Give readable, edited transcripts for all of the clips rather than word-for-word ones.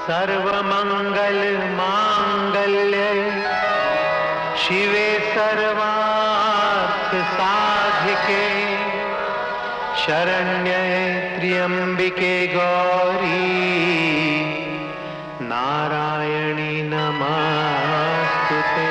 सर्वमंगल मांगल्ये शिवे सर्वार्थ साधिके शरण्ये त्र्यंबिके गौरी नारायणी नमस्तुते।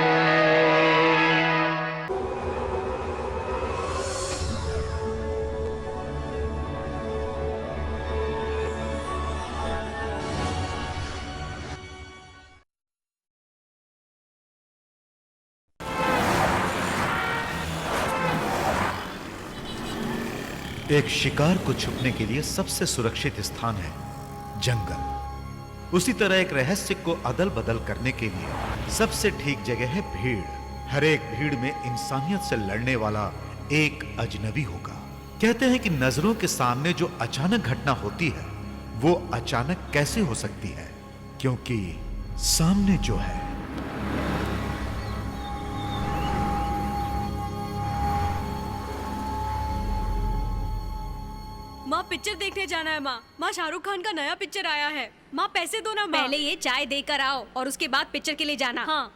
एक शिकार को छुपने के लिए सबसे सुरक्षित स्थान है जंगल। उसी तरह एक रहस्य को अदल बदल करने के लिए सबसे ठीक जगह है भीड़। हर एक भीड़ में इंसानियत से लड़ने वाला एक अजनबी होगा। कहते हैं कि नजरों के सामने जो अचानक घटना होती है वो अचानक कैसे हो सकती है, क्योंकि सामने जो है माँ पिक्चर देखने जाना है। माँ शाहरुख खान का नया पिक्चर आया है। माँ पैसे दो ना। पहले ये चाय देकर आओ और उसके बाद पिक्चर के लिए जाना। हाँ,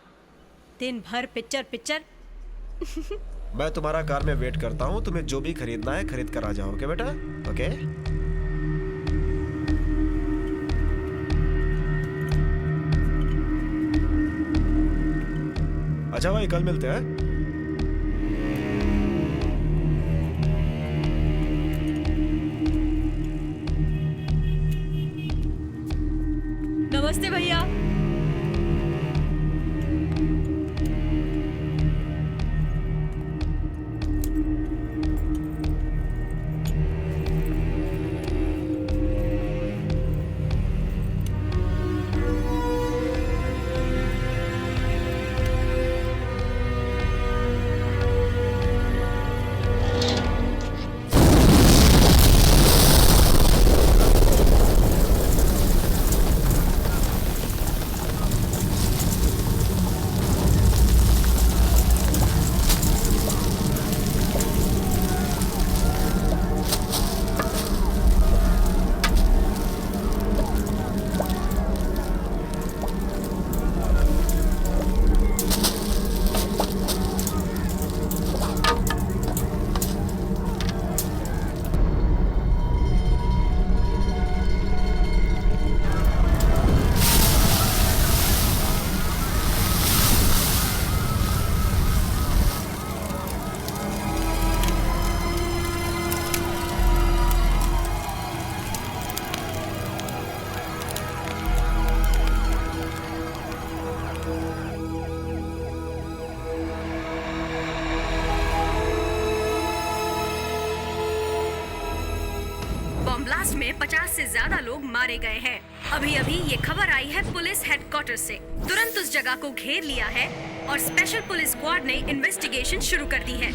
दिन भर पिक्चर पिक्चर। मैं तुम्हारा कार में वेट करता हूँ। तुम्हें जो भी खरीदना है खरीद कर आ जाओ। ओके बेटा? ओके। अच्छा भाई, कल मिलते हैं। नमस्ते भैया। ब्लास्ट में 50 से ज्यादा लोग मारे गए हैं। अभी अभी ये खबर आई है पुलिस हेडक्वार्टर से। तुरंत उस जगह को घेर लिया है और स्पेशल पुलिस स्क्वाड ने इन्वेस्टिगेशन शुरू कर दी है।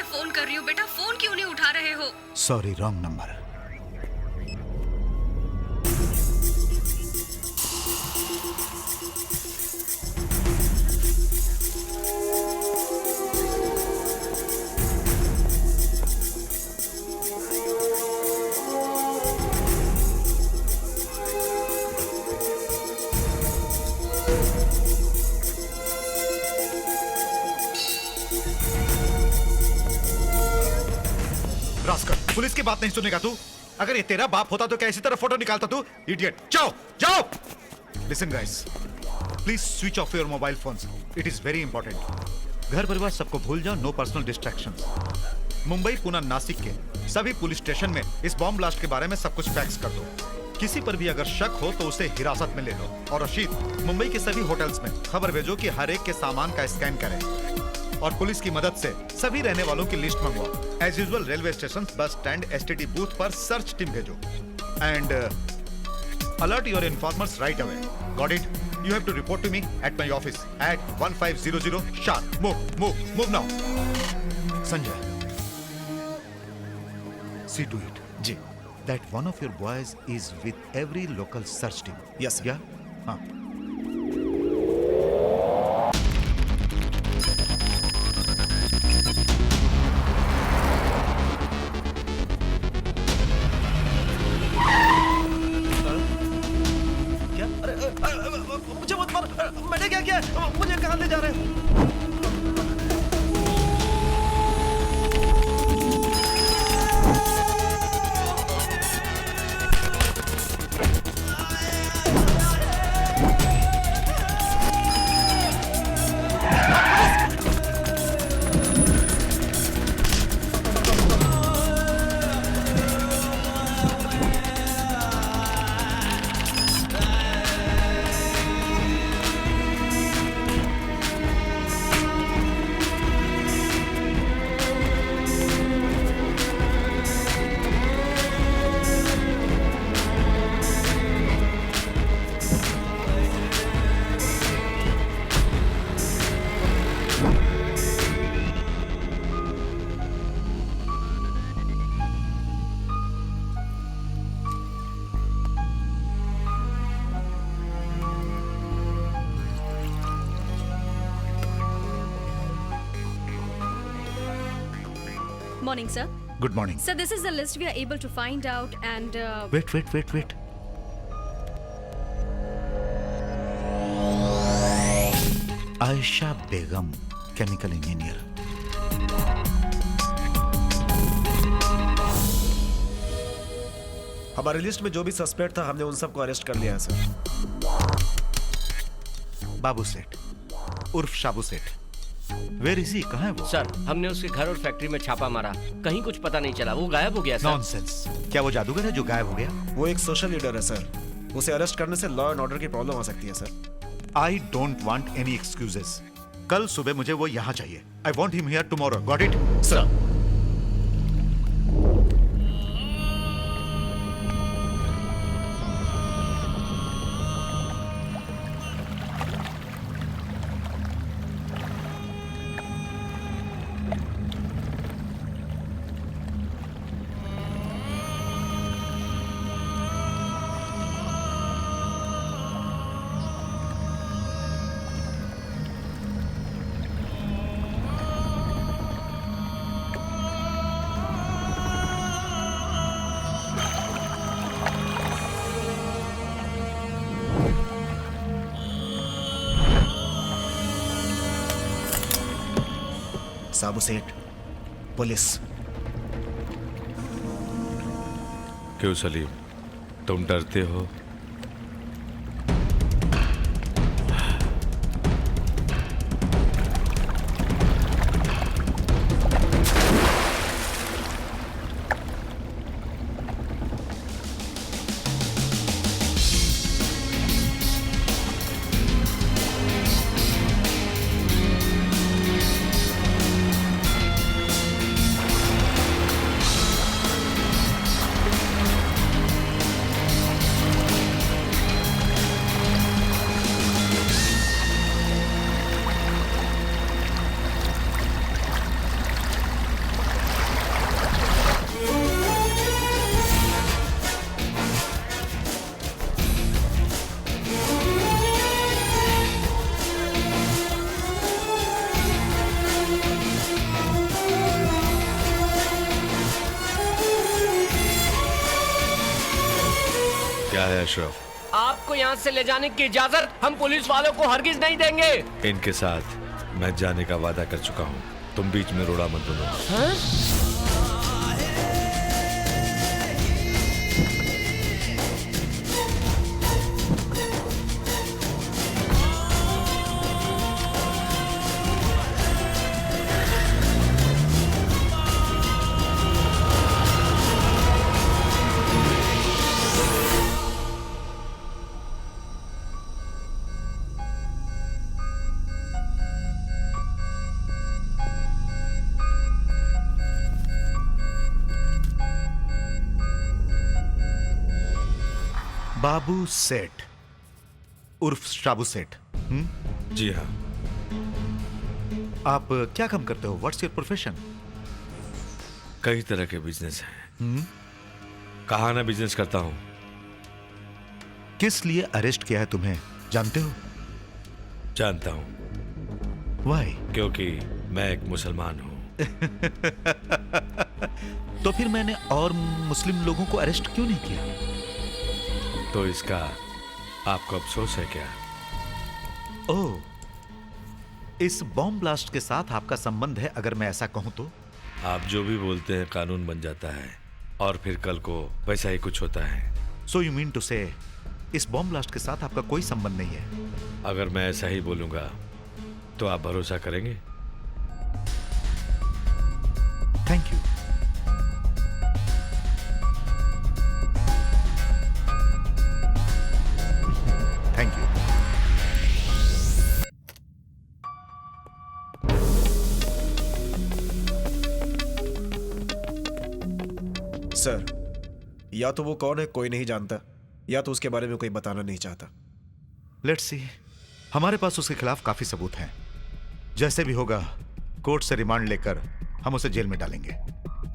फोन कर रही हूँ बेटा, फोन क्यों नहीं उठा रहे हो? Sorry, wrong number. पुलिस की बात नहीं सुनेगा तू? अगर ये तेरा बाप होता तो क्या इसी तरह फोटो निकालता तू? इडियट! जाओ जाओ। Listen guys, please switch off your mobile phones, it is very important. घर परिवार सबको भूल जाओ, no personal distractions. Mumbai, Pune, Nashik के सभी पुलिस स्टेशन में इस बॉम्ब ब्लास्ट के बारे में सब कुछ फैक्स कर दो। किसी पर भी अगर शक हो तो उसे हिरासत में ले लो। और रशीद, मुंबई के सभी होटल्स में खबर भेजो कि हर एक के सामान का स्कैन करें और पुलिस की मदद से सभी रहने वालों की लिस्ट मंगवाओ। As usual railway station, bus stand, STD booth पर सर्च टीम भेजो and alert your informers right away. Got it? You have to report to me at my office at 1500 sharp. Move now. Sanjay, see to it. जी That one of your boys is with every local search team. Yes, sir. Yeah? हाँ. क्या? अरे मुझे मत मार। मैंने क्या किया? मुझे कहाँ ले जा रहे हैं? Morning, sir. Good morning. Sir, this is the list we are able to find out and Wait. Aisha Begum, chemical engineer. हमारी लिस्ट में जो भी सस्पेक्ट था हमने उन सबको अरेस्ट कर लिया है सर। बाबू सेठ उर्फ शाबू सेठ। Where is he? कहाँ है वो? सर, हमने उसके घर और फैक्ट्री में छापा मारा, कहीं कुछ पता नहीं चला, वो गायब हो गया सर। नॉनसेंस। क्या वो जादूगर है जो गायब हो गया? वो एक सोशल लीडर है सर। उसे अरेस्ट करने से लॉ एंड ऑर्डर की प्रॉब्लम आ सकती है sir. I don't want any excuses. कल सुबह मुझे वो यहाँ चाहिए। I want him here tomorrow. Got it? Sir, Sabu Seth, police. क्यों सलीम, तुम डरते हो? क्या है अशरफ? आपको यहाँ से ले जाने की इजाजत हम पुलिस वालों को हरगिज नहीं देंगे। इनके साथ मैं जाने का वादा कर चुका हूँ, तुम बीच में रोड़ा मत बनो। हाँ? बाबू सेठ उर्फ शाबू सेठ। जी हाँ। आप क्या काम करते हो? What's your profession? कई तरह के बिजनेस हैं। कहा ना बिजनेस करता हूँ। किस लिए अरेस्ट किया है तुम्हें जानते हो? जानता हूँ, वाई? क्योंकि मैं एक मुसलमान हूँ। तो फिर मैंने और मुस्लिम लोगों को अरेस्ट क्यों नहीं किया? तो इसका आपको अफसोस है क्या? ओह, इस बॉम्ब ब्लास्ट के साथ आपका संबंध है अगर मैं ऐसा कहूं तो? आप जो भी बोलते हैं कानून बन जाता है और फिर कल को वैसा ही कुछ होता है। सो यू मीन टू से इस बॉम्ब ब्लास्ट के साथ आपका कोई संबंध नहीं है? अगर मैं ऐसा ही बोलूंगा तो आप भरोसा करेंगे? Thank you. Thank you. Sir, या तो वो कौन है कोई नहीं जानता, या तो उसके बारे में कोई बताना नहीं चाहता। Let's see. हमारे पास उसके खिलाफ काफी सबूत हैं। जैसे भी होगा कोर्ट से रिमांड लेकर हम उसे जेल में डालेंगे।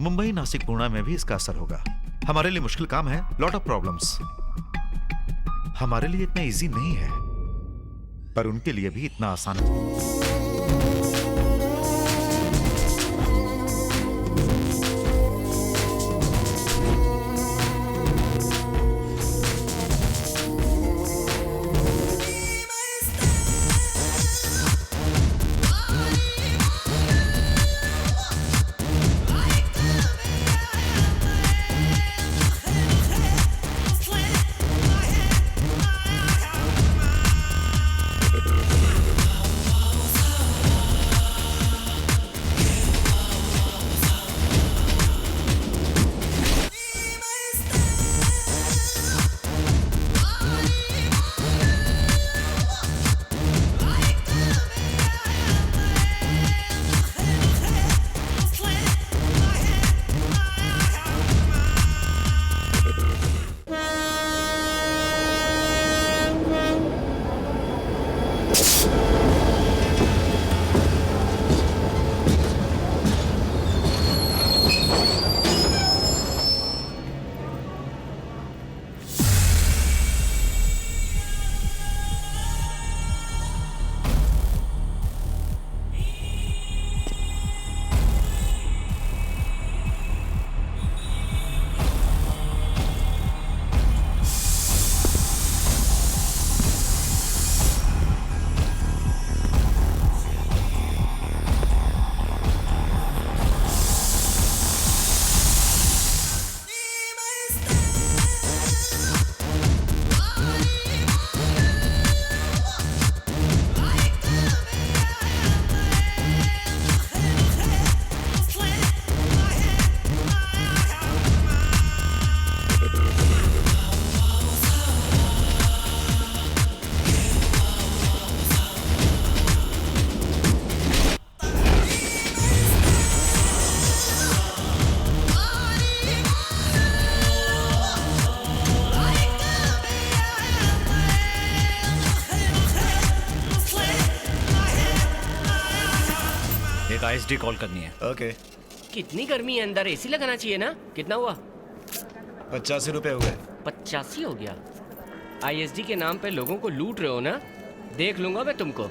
मुंबई, नासिक, पुणे में भी इसका असर होगा। हमारे लिए मुश्किल काम है, लॉट ऑफ प्रॉब्लम्स। हमारे लिए इतना इजी नहीं है, पर उनके लिए भी इतना आसान है। एक आईएसडी कॉल करनी है। ओके। कितनी गर्मी है अंदर, एसी लगाना चाहिए ना। कितना हुआ? 85 रुपए हुए। 85 हो गया। आईएसडी के नाम पे लोगों को लूट रहे हो ना। देख लूंगा मैं तुमको।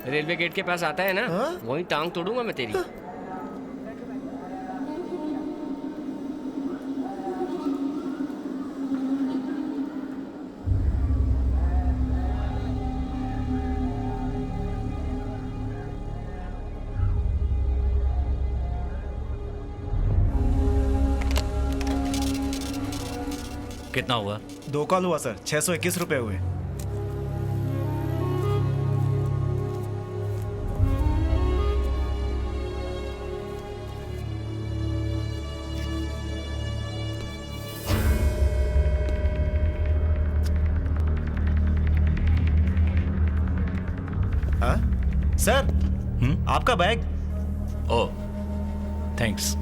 रेलवे गेट के पास आता है ना, वहीं टांग तोड़ूंगा मैं तेरी। कितना हुआ? 2 कॉल हुआ सर, 621 रुपए हुए। हाँ सर, आपका bag. Oh, thanks.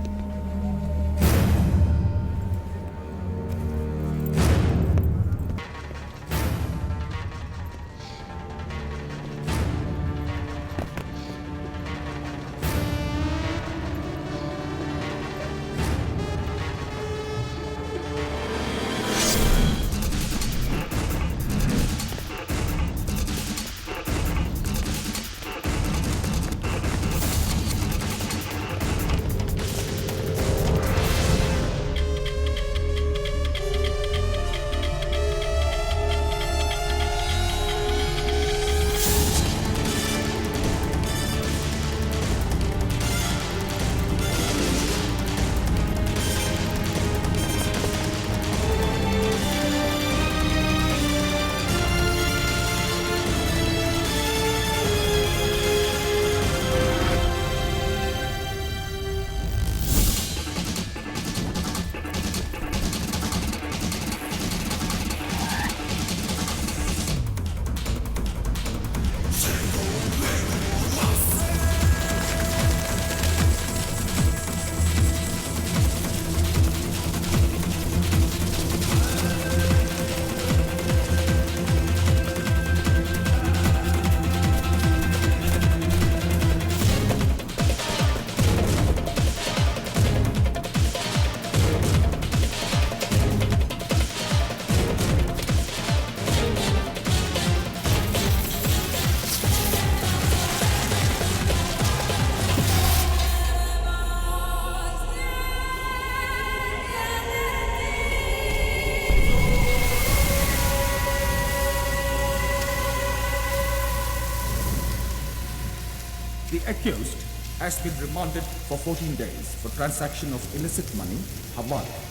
accused has been remanded for 14 days for transaction of illicit money, hawala,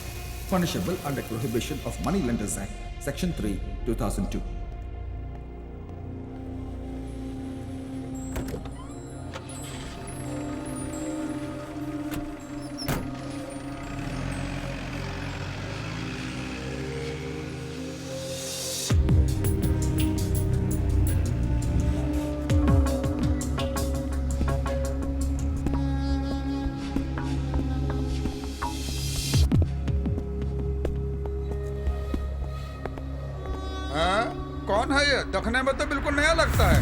punishable under Prohibition of Moneylenders Act, Section 3, 2002. कौन है ये? देखने में तो बिल्कुल नया लगता है।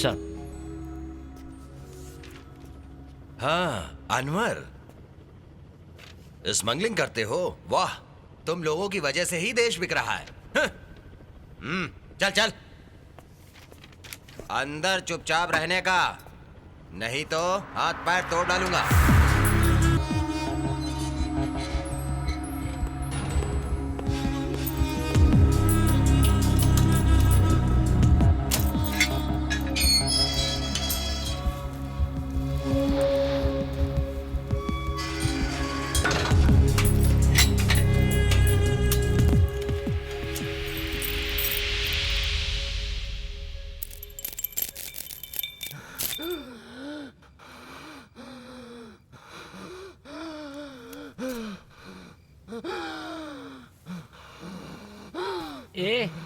सर। हाँ अनवर, स्मगलिंग करते हो? वाह, तुम लोगों की वजह से ही देश बिक रहा है। चल चल अंदर चुपचाप रहने का, नहीं तो हाथ पैर तोड़ डालूंगा।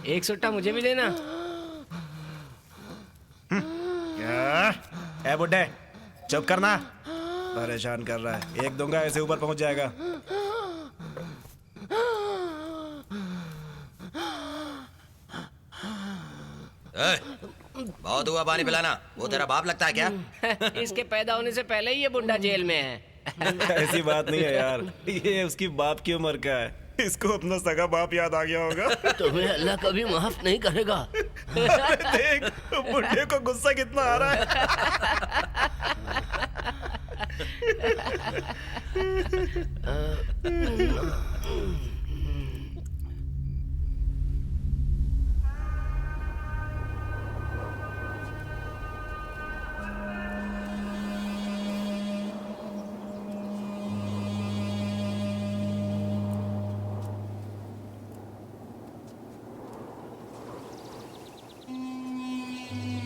एक सुट्टा मुझे भी देना। ए बुड्ढे, चुप करना, परेशान कर रहा है। एक दूंगा ऐसे ऊपर पहुंच जाएगा। बहुत हुआ, पानी पिलाना। वो तेरा बाप लगता है क्या? इसके पैदा होने से पहले ही ये बुड्ढा जेल में है। ऐसी बात नहीं है यार, ये उसकी बाप की उम्र का है। इसको अपना सगा बाप याद आ गया होगा। तुम्हें अल्लाह कभी माफ नहीं करेगा। देख बुड्ढे को गुस्सा कितना आ रहा है।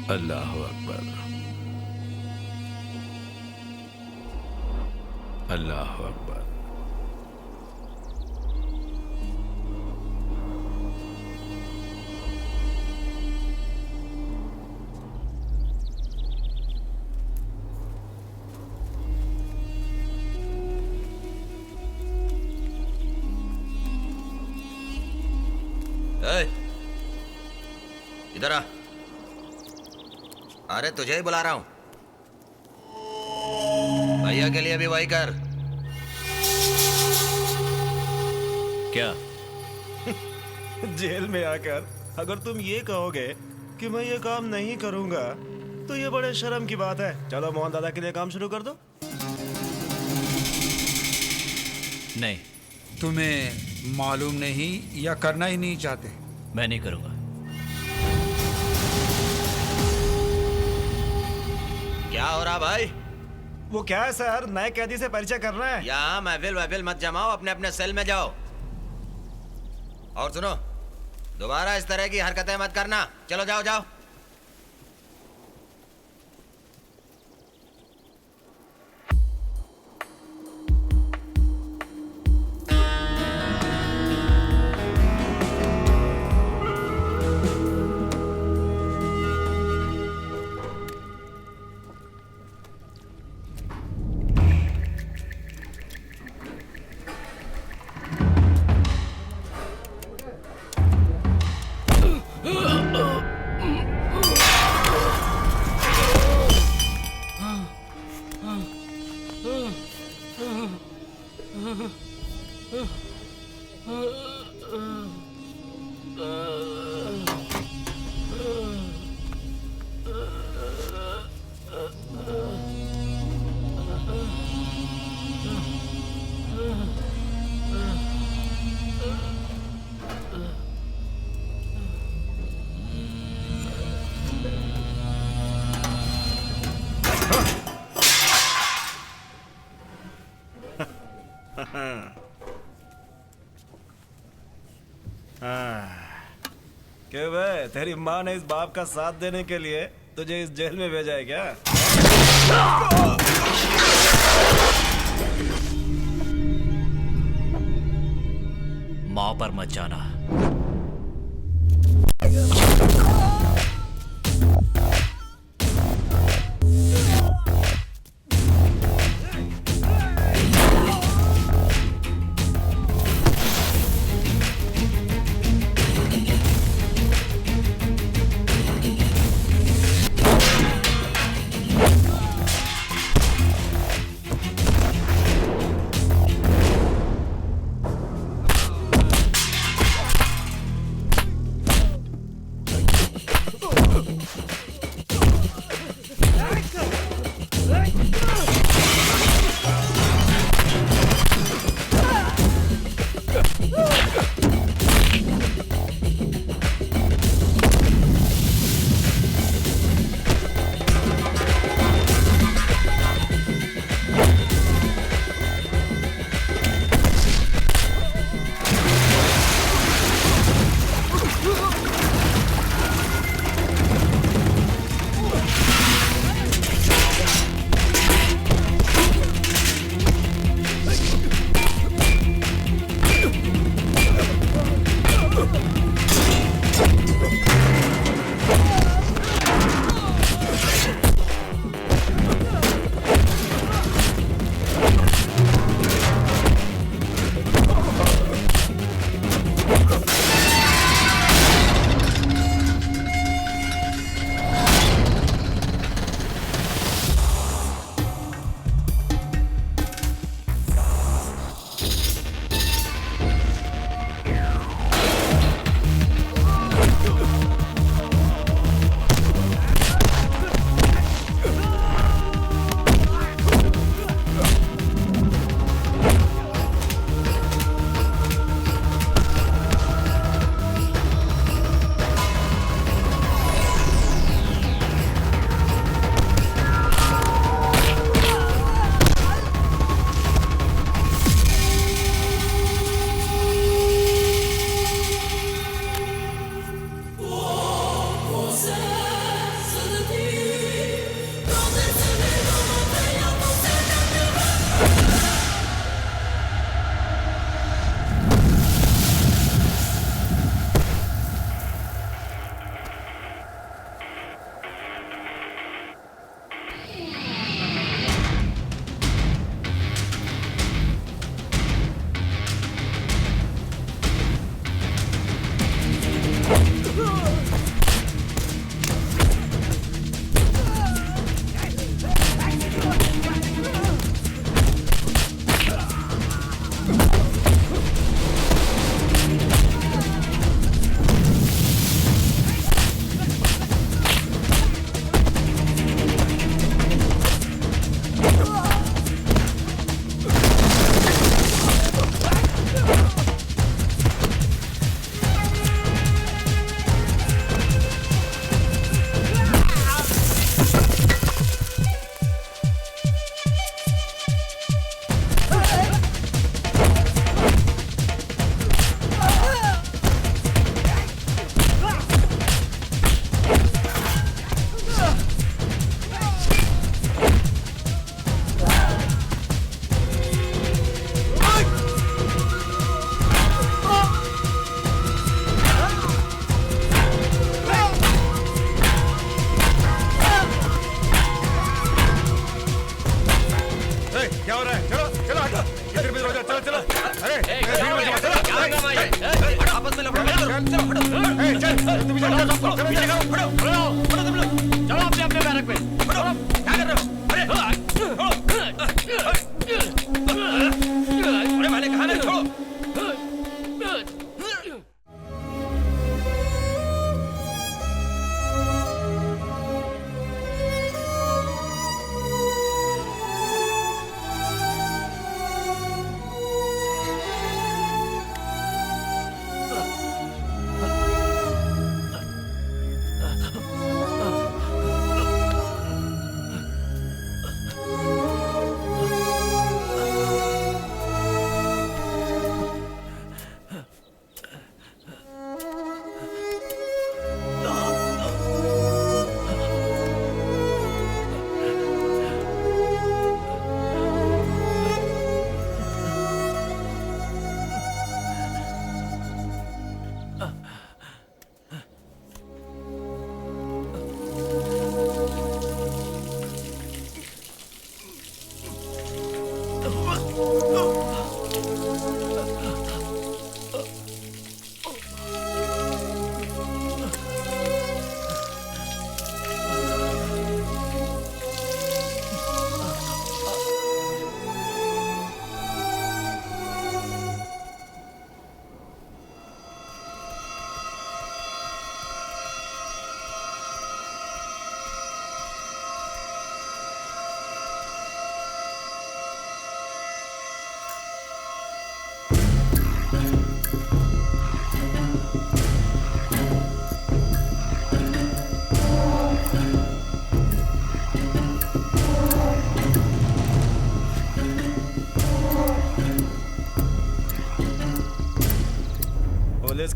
अल्लाह अकबर, अल्लाह अकबर। इधर आ। अरे तुझे ही बुला रहा हूं। भैया के लिए भी वही कर। क्या? जेल में आकर अगर तुम ये कहोगे कि मैं ये काम नहीं करूंगा तो ये बड़े शर्म की बात है। चलो मोहन दादा के लिए काम शुरू कर दो। नहीं, तुम्हें मालूम नहीं या करना ही नहीं चाहते? मैं नहीं करूंगा। क्या हो रहा भाई? वो क्या है सर, नए कैदी से परिचय करना है। यहाँ महफिल मत जमाओ, अपने अपने सेल में जाओ। और सुनो, दोबारा इस तरह की हरकतें मत करना। चलो जाओ जाओ। तेरी माँ ने इस बाप का साथ देने के लिए तुझे इस जेल में भेजा है क्या? माँ पर मत जाना।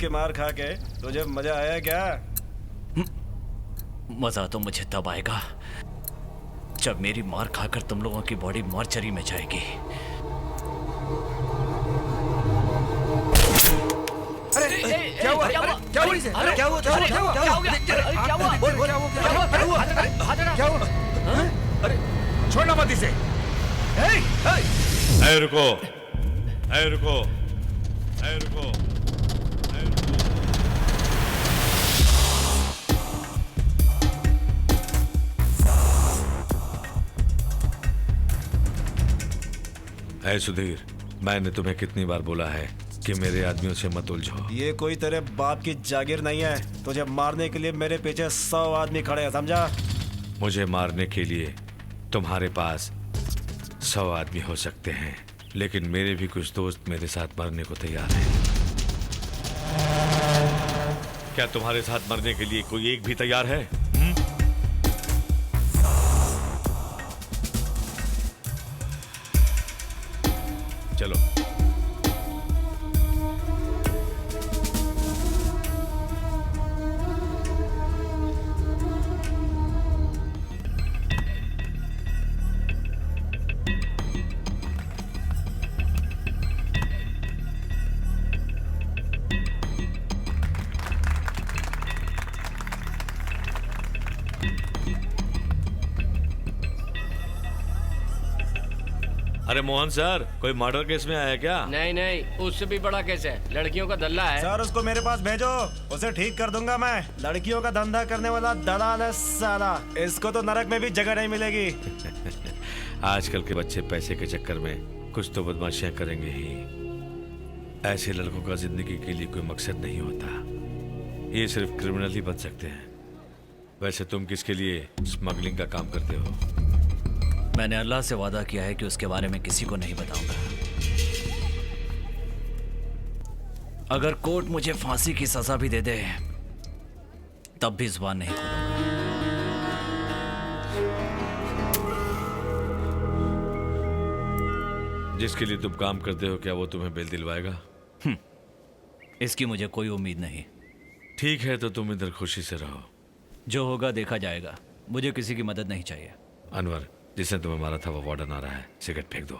की मार खा के तुझे मजा आया क्या? मजा तो मुझे तब आएगा जब मेरी मार खाकर तुम लोगों की बॉडी मॉर्चरी में जाएगी। क्या हुआ? क्या हुआ इसे? क्या हुआ? अरे छोड़ना मत इसे। रुको, रुको, रुको। सुधीर, मैंने तुम्हें कितनी बार बोला है कि मेरे आदमियों से मत उलझो। ये कोई तेरे बाप की जागीर नहीं है। तुझे मारने के लिए मेरे पीछे 100 आदमी खड़े हैं, समझा? मुझे मारने के लिए तुम्हारे पास 100 आदमी हो सकते हैं, लेकिन मेरे भी कुछ दोस्त मेरे साथ मरने को तैयार हैं। क्या तुम्हारे साथ मरने के लिए कोई एक भी तैयार है? चलो। अरे मोहन सर, कोई मर्डर केस में आया क्या? नहीं नहीं, उससे भी बड़ा केस है, लड़कियों का दल्ला है। सर उसको मेरे पास भेजो, उसे ठीक कर दूंगा मैं। लड़कियों का धंधा करने वाला दलाल है साला, इसको तो नरक में भी जगह नहीं मिलेगी। आजकल के बच्चे पैसे के चक्कर में कुछ तो बदमाशियां करेंगे ही। ऐसे लड़कों का जिंदगी के लिए कोई मकसद नहीं होता, ये सिर्फ क्रिमिनल ही बन सकते हैं। वैसे तुम किसके लिए स्मगलिंग का काम करते हो? मैंने अल्लाह से वादा किया है कि उसके बारे में किसी को नहीं बताऊंगा। अगर कोर्ट मुझे फांसी की सजा भी दे दे तब भी जुबान नहीं खोलूंगा। जिसके लिए तुम काम करते हो, क्या वो तुम्हें बेल दिलवाएगा? इसकी मुझे कोई उम्मीद नहीं। ठीक है, तो तुम इधर खुशी से रहो। जो होगा देखा जाएगा, मुझे किसी की मदद नहीं चाहिए। अनवर, जिसने तुम्हें मारा था वो वार्डन आ रहा है, सिगरेट फेंक दो।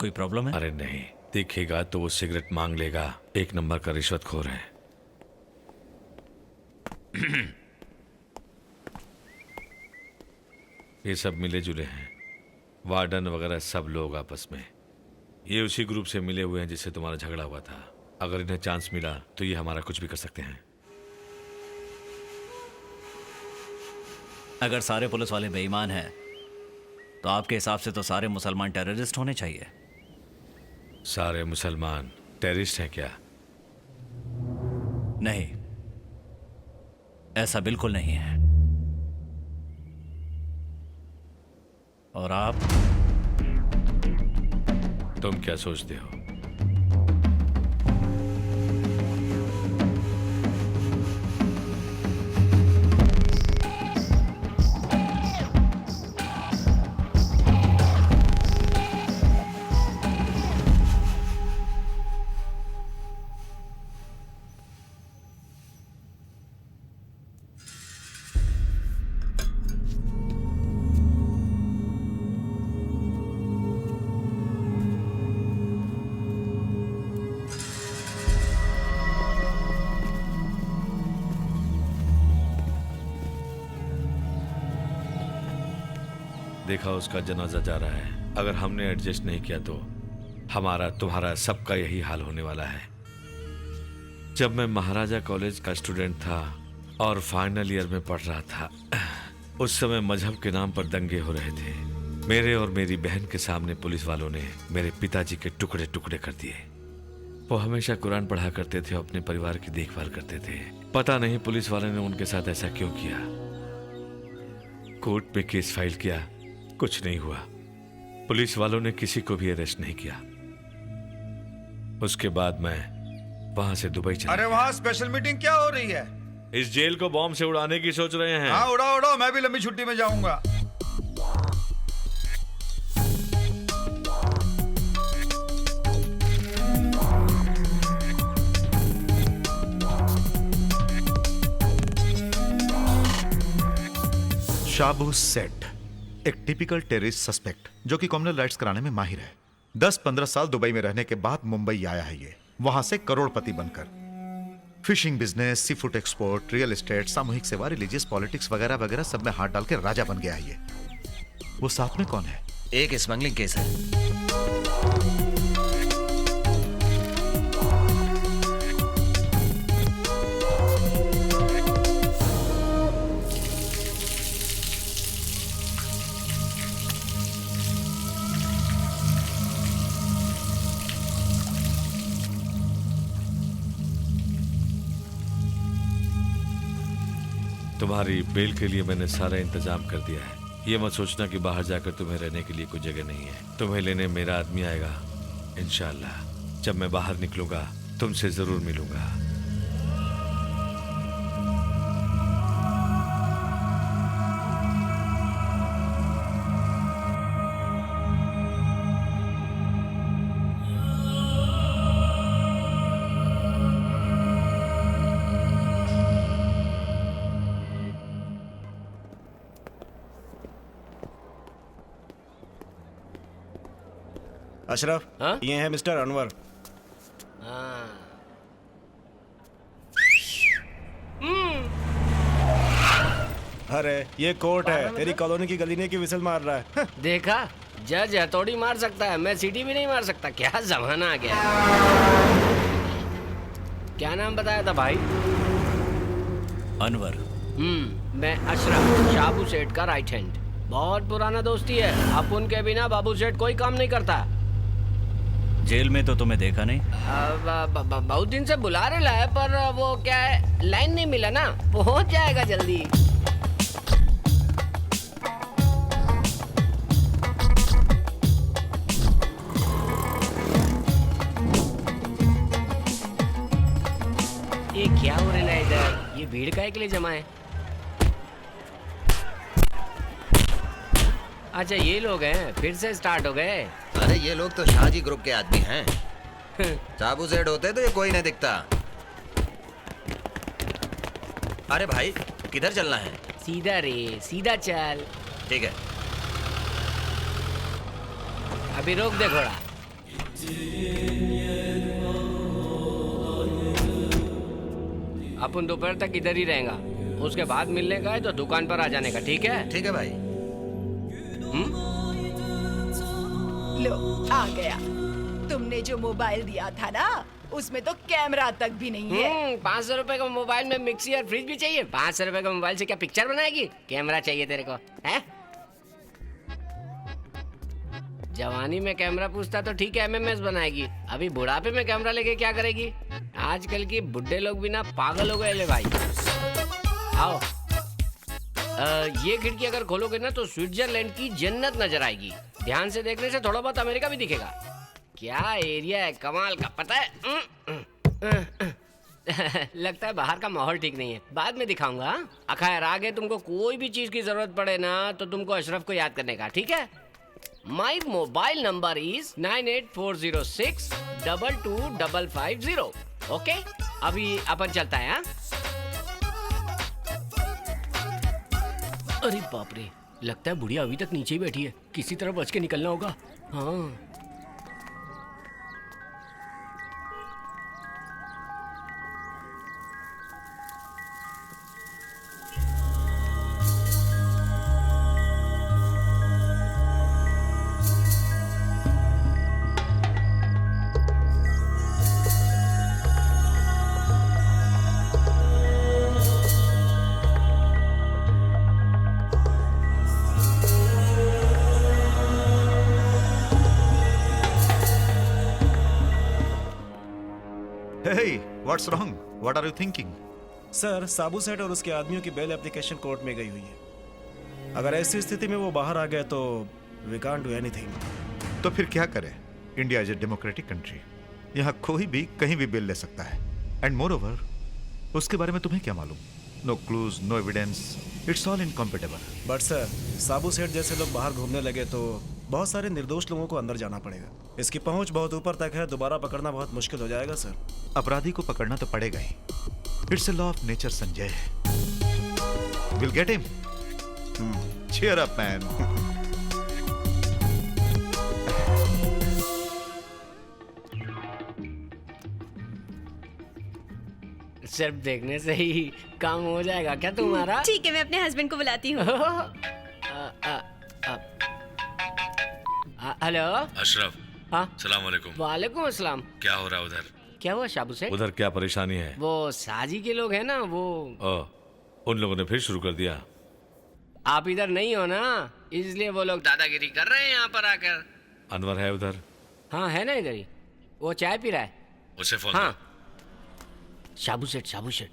कोई प्रॉब्लम है? अरे नहीं, दिखेगा तो वो सिगरेट मांग लेगा। एक नंबर का रिश्वतखोर है। ये सब मिले जुले हैं, वार्डन वगैरह सब लोग आपस में। ये उसी ग्रुप से मिले हुए हैं जिससे तुम्हारा झगड़ा हुआ था। अगर इन्हें चांस मिला तो ये हमारा कुछ भी कर सकते हैं। अगर सारे पुलिस वाले बेईमान हैं तो आपके हिसाब से तो सारे मुसलमान टेररिस्ट होने चाहिए। सारे मुसलमान टेररिस्ट हैं क्या? नहीं, ऐसा बिल्कुल नहीं है। और आप? तुम क्या सोचते हो? देखा, उसका जनाजा जा रहा है। अगर हमने एडजस्ट नहीं किया तो हमारा तुम्हारा सबका यही हाल होने वाला है। जब मैं महाराजा कॉलेज का स्टूडेंट था और फाइनल ईयर में पढ़ रहा था, उस समय मजहब के नाम पर दंगे हो रहे थे। मेरे और मेरी बहन के सामने पुलिस वालों ने मेरे पिताजी के टुकड़े टुकड़े कर दिए। वो हमेशा कुरान पढ़ा करते थे, अपने परिवार की देखभाल करते थे। पता नहीं पुलिस वालों ने उनके साथ ऐसा क्यों किया। कोर्ट में केस फाइल किया, कुछ नहीं हुआ। पुलिस वालों ने किसी को भी अरेस्ट नहीं किया। उसके बाद मैं वहां से दुबई चला। अरे वहां स्पेशल मीटिंग क्या हो रही है? इस जेल को बॉम्ब से उड़ाने की सोच रहे हैं। हाँ, उड़ाओ उड़ाओ, मैं भी लंबी छुट्टी में जाऊंगा। शाबू सेठ, एक टिपिकल टेररिस्ट सस्पेक्ट जो कि कम्युनल राइट्स कराने में माहिर है। 10-15 साल दुबई में रहने के बाद मुंबई आया है ये, वहां से करोड़पति बनकर। Fishing business, sea food export, real estate, सामूहिक सेवा, रिलीजियस पॉलिटिक्स वगैरह वगैरह सब में हाथ डाल के राजा बन गया है ये। वो साथ में कौन है? एक स्मगलिंग केस है। तुम्हारी बेल के लिए मैंने सारा इंतजाम कर दिया है। ये मत सोचना कि बाहर जाकर तुम्हें रहने के लिए कोई जगह नहीं है। तुम्हें लेने मेरा आदमी आएगा इंशाल्लाह। जब मैं बाहर निकलूंगा तुमसे जरूर मिलूंगा। अशरफ, ये है मिस्टर अनवर। अरे ये कोर्ट है, तेरी कॉलोनी की गली ने की विसल मार रहा है। देखा, जज हथौड़ी मार सकता है, मैं सीटी भी नहीं मार सकता। क्या जमाना आ गया। क्या नाम बताया था भाई? अनवर। मैं अशरफ, शाबू सेठ का राइट हैंड। बहुत पुराना दोस्ती है। अपन के बिना बाबू सेठ कोई काम नहीं करता। जेल में तो तुम्हें देखा नहीं। बहुत दिन से बुला रहा है, पर वो क्या है, लाइन नहीं मिला ना। पहुंच जाएगा जल्दी। ये क्या हो रहा है इधर? ये भीड़ काहे के लिए जमा है? अच्छा, ये लोग हैं, फिर से स्टार्ट हो गए। अरे ये लोग तो शाहजी ग्रुप के आदमी हैं। साबू सेठ होते तो ये कोई नहीं दिखता। अरे भाई, किधर चलना है? सीधा रे, सीधा चल। ठीक है। अभी रोक दे घोड़ा। अपन दोपहर तक इधर ही रहेगा। उसके बाद मिलने का है तो दुकान पर आ जाने का। ठीक है? ठीक है भाई। लो, आ गया। तुमने जो मोबाइल दिया था ना, उसमें तो कैमरा तक भी नहीं है। 500 रुपए का मोबाइल में मिक्सी और फ्रिज भी चाहिए? 500 रुपए का मोबाइल से क्या पिक्चर बनाएगी? कैमरा चाहिए तेरे को, है? जवानी में कैमरा पूछता तो ठीक है, एमएमएस बनाएगी। अभी बुढ़ापे में कैमरा लेके क्या करेगी? आजकल की बुढ़े लोग भी ना पागल हो गए ले भाई। आओ। ये खिड़की अगर खोलोगे ना तो स्विट्जरलैंड की जन्नत नजर आएगी। ध्यान से देखने से थोड़ा बहुत अमेरिका भी दिखेगा। क्या एरिया है कमाल का, पता है? लगता है बाहर का माहौल ठीक नहीं है। बाद में दिखाऊंगा। खैर, आगे तुमको कोई भी चीज की जरूरत पड़े ना तो तुमको अशरफ को याद करने का, ठीक है? My mobile number is 9840622550। Okay, अभी अपन चलता है। अरे बाप रे, लगता है बुढ़िया अभी तक नीचे ही बैठी है। किसी तरह बच के निकलना होगा। हाँ। Hey, what's wrong? What are you thinking? Sir, Sabu Seth और उसके आदमियों की बेल एप्लीकेशन कोर्ट में गई हुई है। अगर ऐसी स्थिति में वो बाहर आ गए तो we can't do anything। तो फिर क्या करें? India is a democratic country. यहाँ कोई भी कहीं भी बेल ले सकता है। एंड मोर ओवर, उसके बारे में तुम्हें क्या मालूम? No clues, no evidence, it's all incompatible. But sir, Sabu Seth जैसे लोग बाहर घूमने लगे तो बहुत सारे निर्दोष लोगों को अंदर जाना पड़ेगा। इसकी पहुंच बहुत ऊपर तक है, दोबारा पकड़ना बहुत मुश्किल हो जाएगा सर। अपराधी को पकड़ना तो पड़ेगा ही। It's a law of nature Sanjay. Will get him. Cheer up, man. सिर्फ देखने से ही काम हो जाएगा क्या तुम्हारा? ठीक है, मैं अपने हस्बैंड को बुलाती हूँ। हेलो अशरफ, हाँ सलाम वालेकुम। वालेकुम अस्सलाम। क्या हो रहा है उधर? क्या हुआ शाबू सेठ? उधर क्या परेशानी है? वो साजी के लोग हैं ना, वो उन लोगों ने फिर शुरू कर दिया। आप इधर नहीं हो ना, इसलिए वो लोग दादागिरी कर रहे हैं यहाँ पर आकर। अनवर है उधर? हाँ है ना इधर ही, वो चाय पी रहा है। उसे फोन हाँ शाबू सेठ, शाबू सेठ।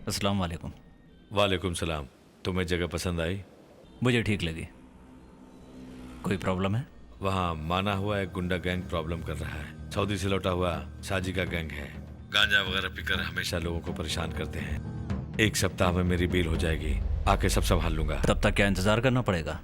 अस्सलाम वालेकुम। वालेकुम सलाम। तुम्हें जगह पसंद आई? मुझे ठीक लगी। कोई प्रॉब्लम है? वहाँ माना हुआ एक गुंडा गैंग प्रॉब्लम कर रहा है। सऊदी से लौटा हुआ साजी का गैंग है। गांजा वगैरह पीकर हमेशा लोगों को परेशान करते हैं। 1 सप्ताह में मेरी बेल हो जाएगी, आके सब संभाल लूंगा। तब तक क्या इंतजार करना पड़ेगा?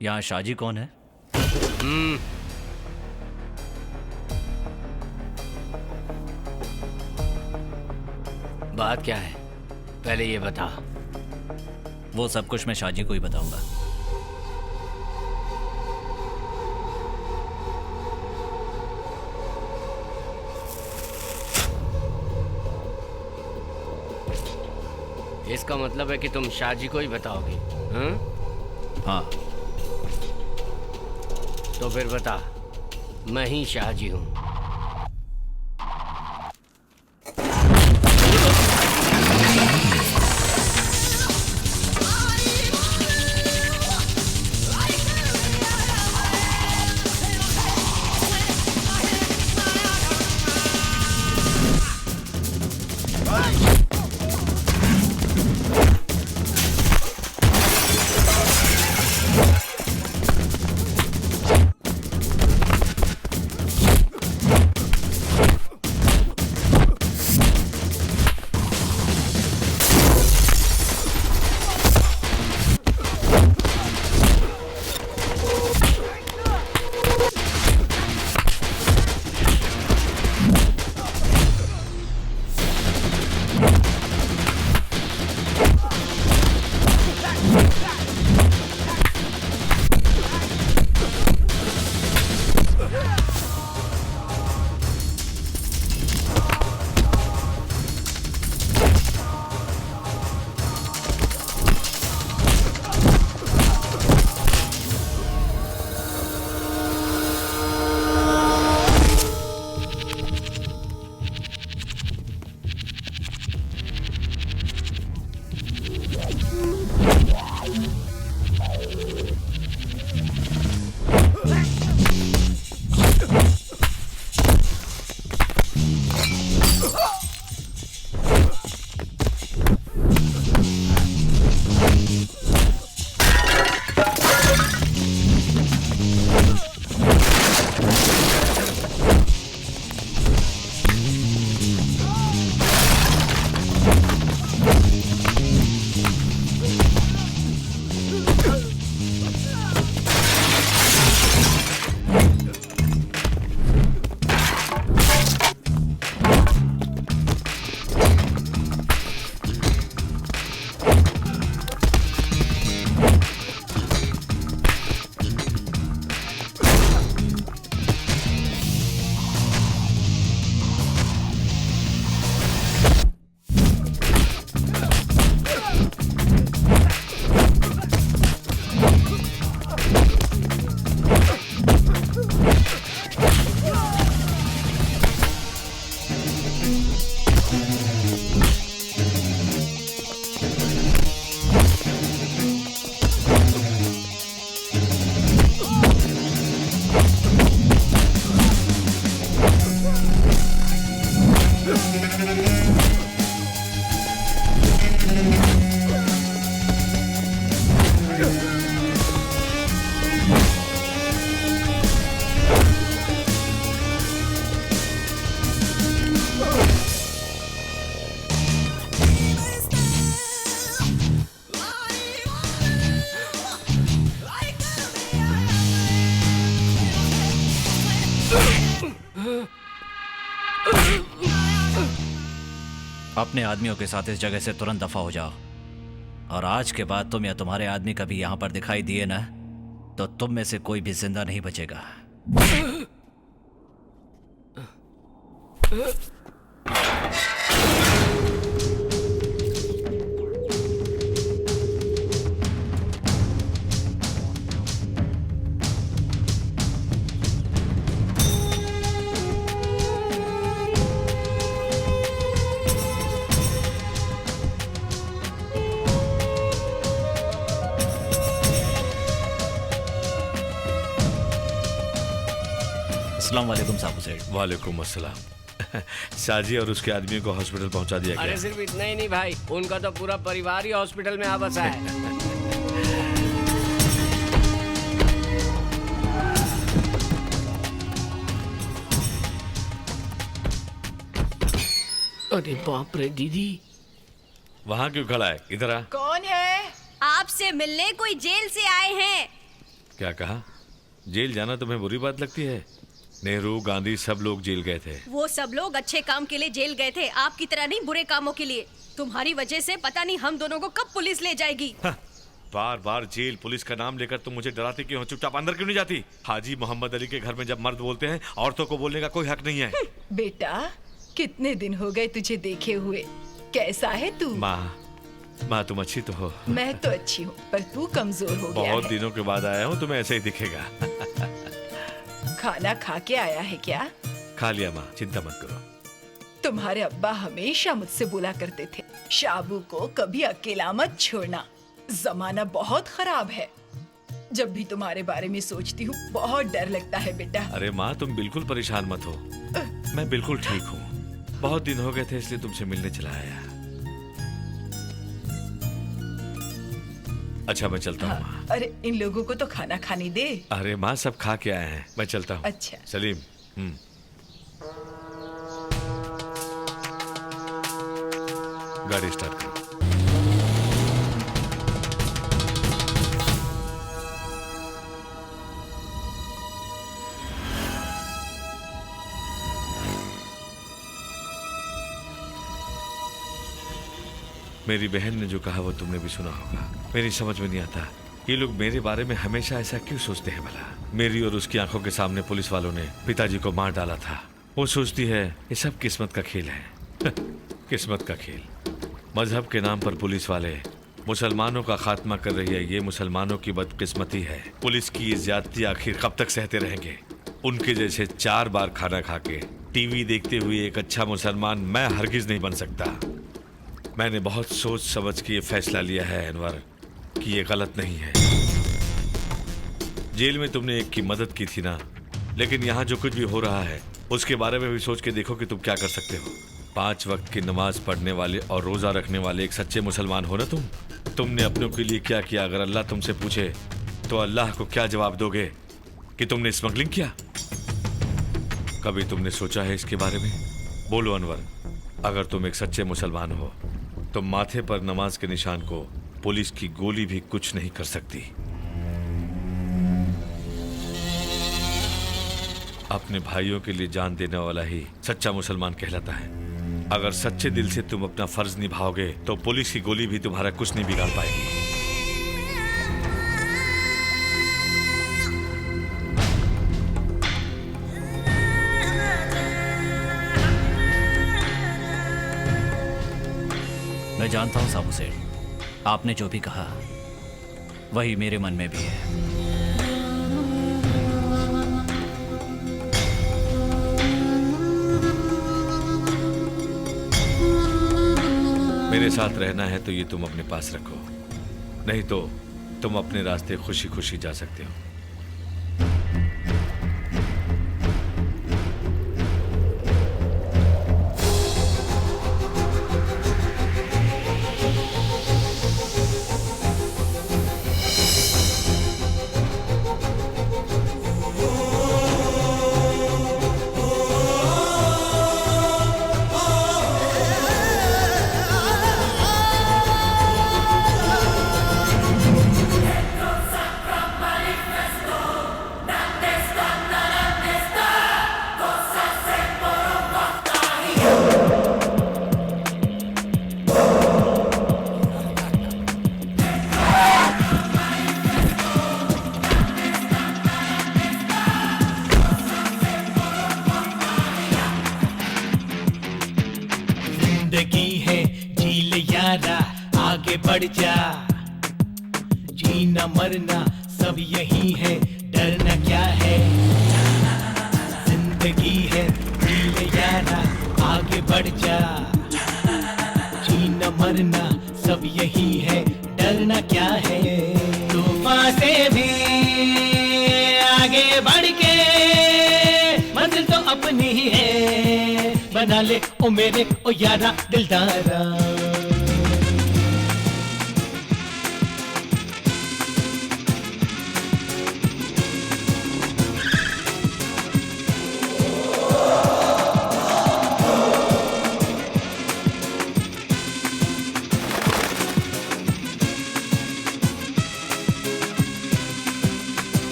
यहाँ शाजी कौन है? बात क्या है पहले ये बता। वो सब कुछ मैं शाजी को ही बताऊंगा। इसका मतलब है कि तुम शाजी को ही बताओगे? हाँ। तो फिर बता, मैं ही शाहजी हूँ। अपने आदमियों के साथ इस जगह से तुरंत दफा हो जाओ। और आज के बाद तुम या तुम्हारे आदमी कभी यहां पर दिखाई दिए ना, तो तुम में से कोई भी जिंदा नहीं बचेगा। अस्सलाम वालेकुम साहब सेठ। वालेकुम अस्सलाम। साजी और उसके आदमी को हॉस्पिटल पहुंचा दिया अरे गया। सिर्फ इतना ही नहीं भाई, उनका तो पूरा परिवार ही हॉस्पिटल में आ बसा है। अरे बाप रे दीदी, वहाँ क्यों खड़ा है? इधर आ। कौन है? आपसे मिलने कोई जेल से आए हैं। क्या कहा? जेल जाना तुम्हें बुरी बात लगती है? नेहरू, गांधी सब लोग जेल गए थे। वो सब लोग अच्छे काम के लिए जेल गए थे, आपकी तरह नहीं बुरे कामों के लिए। तुम्हारी वजह से पता नहीं हम दोनों को कब पुलिस ले जाएगी। बार बार जेल पुलिस का नाम लेकर तुम मुझे डराती क्यों हो? चुपचाप अंदर क्यों नहीं जाती? हाजी मोहम्मद अली के घर में जब मर्द बोलते हैं, औरतों को बोलने का कोई हक नहीं है। बेटा, कितने दिन हो गए तुझे देखे हुए। कैसा है तू? माँ तुम अच्छी तो हो। मैं तो अच्छी हूँ, पर तू कमजोर हो गया बहुत है। दिनों के बाद आया हूँ, तुम्हें ऐसे ही दिखेगा। खाना खा के आया है क्या? खा लिया माँ, चिंता मत करो। तुम्हारे अब्बा हमेशा मुझसे बोला करते थे, शाबू को कभी अकेला मत छोड़ना, जमाना बहुत खराब है। जब भी तुम्हारे बारे में सोचती हूँ बहुत डर लगता है बेटा। अरे माँ तुम बिल्कुल परेशान मत हो, मैं बिल्कुल ठीक हूँ। बहुत दिन हो गए थे इसलिए तुमसे मिलने चला आया। अच्छा मैं चलता हूँ। हाँ, अरे इन लोगों को तो खाना खाने दे। अरे माँ सब खा के आए हैं, मैं चलता हूँ। अच्छा। सलीम। गाड़ी स्टार्ट करो। मेरी बहन ने जो कहा वो तुमने भी सुना होगा। मेरी समझ में नहीं आता ये लोग मेरे बारे में हमेशा ऐसा क्यों सोचते हैं भला। मेरी और उसकी आंखों के सामने पुलिस वालों ने पिताजी को मार डाला था। वो सोचती है ये सब किस्मत का खेल है। किस्मत का खेल। मजहब के नाम पर पुलिस वाले मुसलमानों का खात्मा कर रही है, ये मुसलमानों की बदकिस्मती है। पुलिस की ये ज्यादती आखिर कब तक सहते रहेंगे? उनके जैसे 4 बार खाना खा के टीवी देखते हुए एक अच्छा मुसलमान मैं हरगिज नहीं बन सकता। मैंने बहुत सोच समझ के ये फैसला लिया है अनवर कि ये गलत नहीं है। जेल में तुमने एक की मदद की थी ना, लेकिन यहाँ जो कुछ भी हो रहा है उसके बारे में भी सोच के देखो कि तुम क्या कर सकते हो। 5 वक्त की नमाज पढ़ने वाले और रोजा रखने वाले एक सच्चे मुसलमान हो ना तुम। तुमने अपनों के लिए क्या किया? अगर अल्लाह तुमसे पूछे तो अल्लाह को क्या जवाब दोगे? कि तुमने स्मगलिंग किया? कभी तुमने सोचा है इसके बारे में? बोलो अनवर, अगर तुम एक सच्चे मुसलमान हो तो माथे पर नमाज के निशान को पुलिस की गोली भी कुछ नहीं कर सकती। अपने भाइयों के लिए जान देने वाला ही सच्चा मुसलमान कहलाता है। अगर सच्चे दिल से तुम अपना फर्ज निभाओगे तो पुलिस की गोली भी तुम्हारा कुछ नहीं बिगाड़ पाएगी। मैं जानता हूं साबू सेठ, आपने जो भी कहा वही मेरे मन में भी है। मेरे साथ रहना है तो ये तुम अपने पास रखो, नहीं तो तुम अपने रास्ते खुशी खुशी जा सकते हो। बढ़ जा, जीना मरना सब यही है, डरना क्या है, जिंदगी है जी ले यारा, आगे बढ़ जा, जीना मरना सब यही है, डरना क्या है, तूफान से भी आगे बढ़ के मंजिल तो अपनी ही है, बना ले ओ मेरे ओ यारा दिलदारा।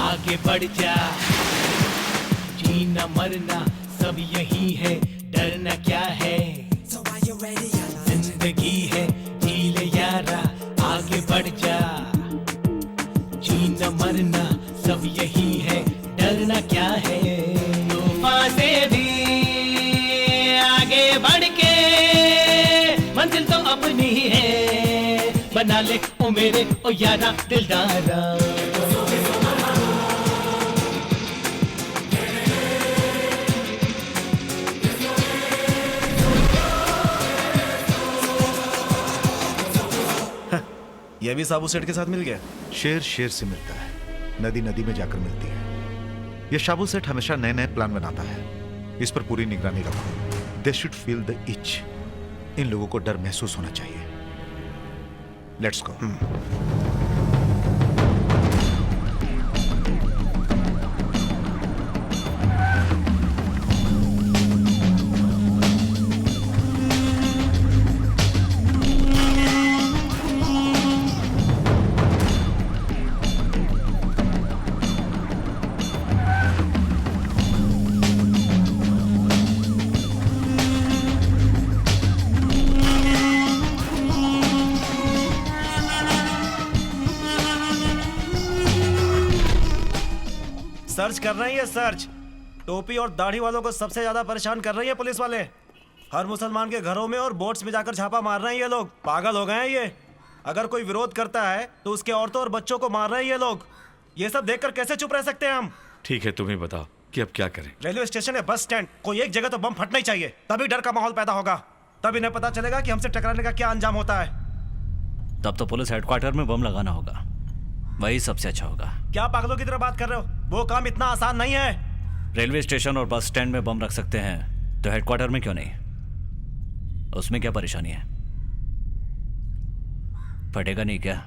आगे बढ़ जा, जीना मरना सब यही है, डरना क्या है, जिंदगी है जी ले यारा, आगे बढ़ जा, जीना मरना सब यही है, डरना क्या है, तूफान से भी आगे बढ़ के मंजिल तो अपनी ही है, बना ले ओ मेरे ओ यारा दिलदारा। ये भी साबू सेठ के साथ मिल गया। शेर शेर से मिलता है, नदी नदी में जाकर मिलती है। ये शाबू सेठ हमेशा नए नए प्लान बनाता है, इस पर पूरी निगरानी रखो। They should feel the itch. इन लोगों को डर महसूस होना चाहिए। Let's go. सर्च कर रही है, सर्च। टोपी और दाढ़ी वालों को सबसे ज्यादा परेशान कर रही है पुलिस वाले। हर मुसलमान के घरों में और बोट्स में जाकर छापा मार रहे हैं ये लोग। पागल हो गए हैं ये। अगर कोई विरोध करता है तो उसके औरतों और बच्चों को मार रहे हैं ये लोग। ये सब देखकर कैसे चुप रह सकते हैं हम? ठीक है, तुम ही बताओ कि अब क्या करें। रेलवे स्टेशन है, बस स्टैंड, कोई एक जगह तो बम फटना ही चाहिए। तभी डर का माहौल पैदा होगा। तब इन्हें पता चलेगा कि हमसे टकराने का क्या अंजाम होता है। तब तो पुलिस हेडक्वार्टर में बम लगाना होगा, वही सबसे अच्छा होगा। क्या पागलों की तरह बात कर रहे हो? वो काम इतना आसान नहीं है। रेलवे स्टेशन और बस स्टैंड में बम रख सकते हैं तो हेडक्वार्टर में क्यों नहीं? उसमें क्या परेशानी है? फटेगा नहीं क्या?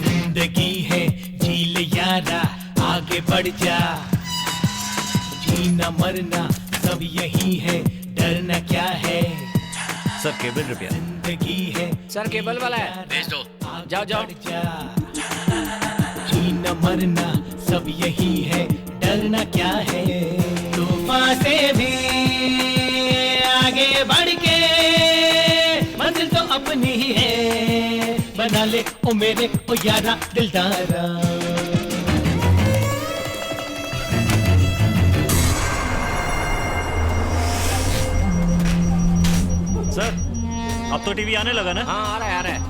जिंदगी है जी ले यारा, आगे बढ़ जा, जीना मरना सब यही है, डरना क्या है। Sir cable repair. जिंदगी है सर केबल वाला है, भेज दो। जाओ जाओ। जीना मरना सब यही है, डरना क्या है, तूफान से भी आगे बढ़ के मंजिल तो अपनी ही है, बना ले ओ मेरे ओ यारा दिलदारा। सर अब तो टीवी आने लगा ना? हाँ आ रहा है, आ रहा है।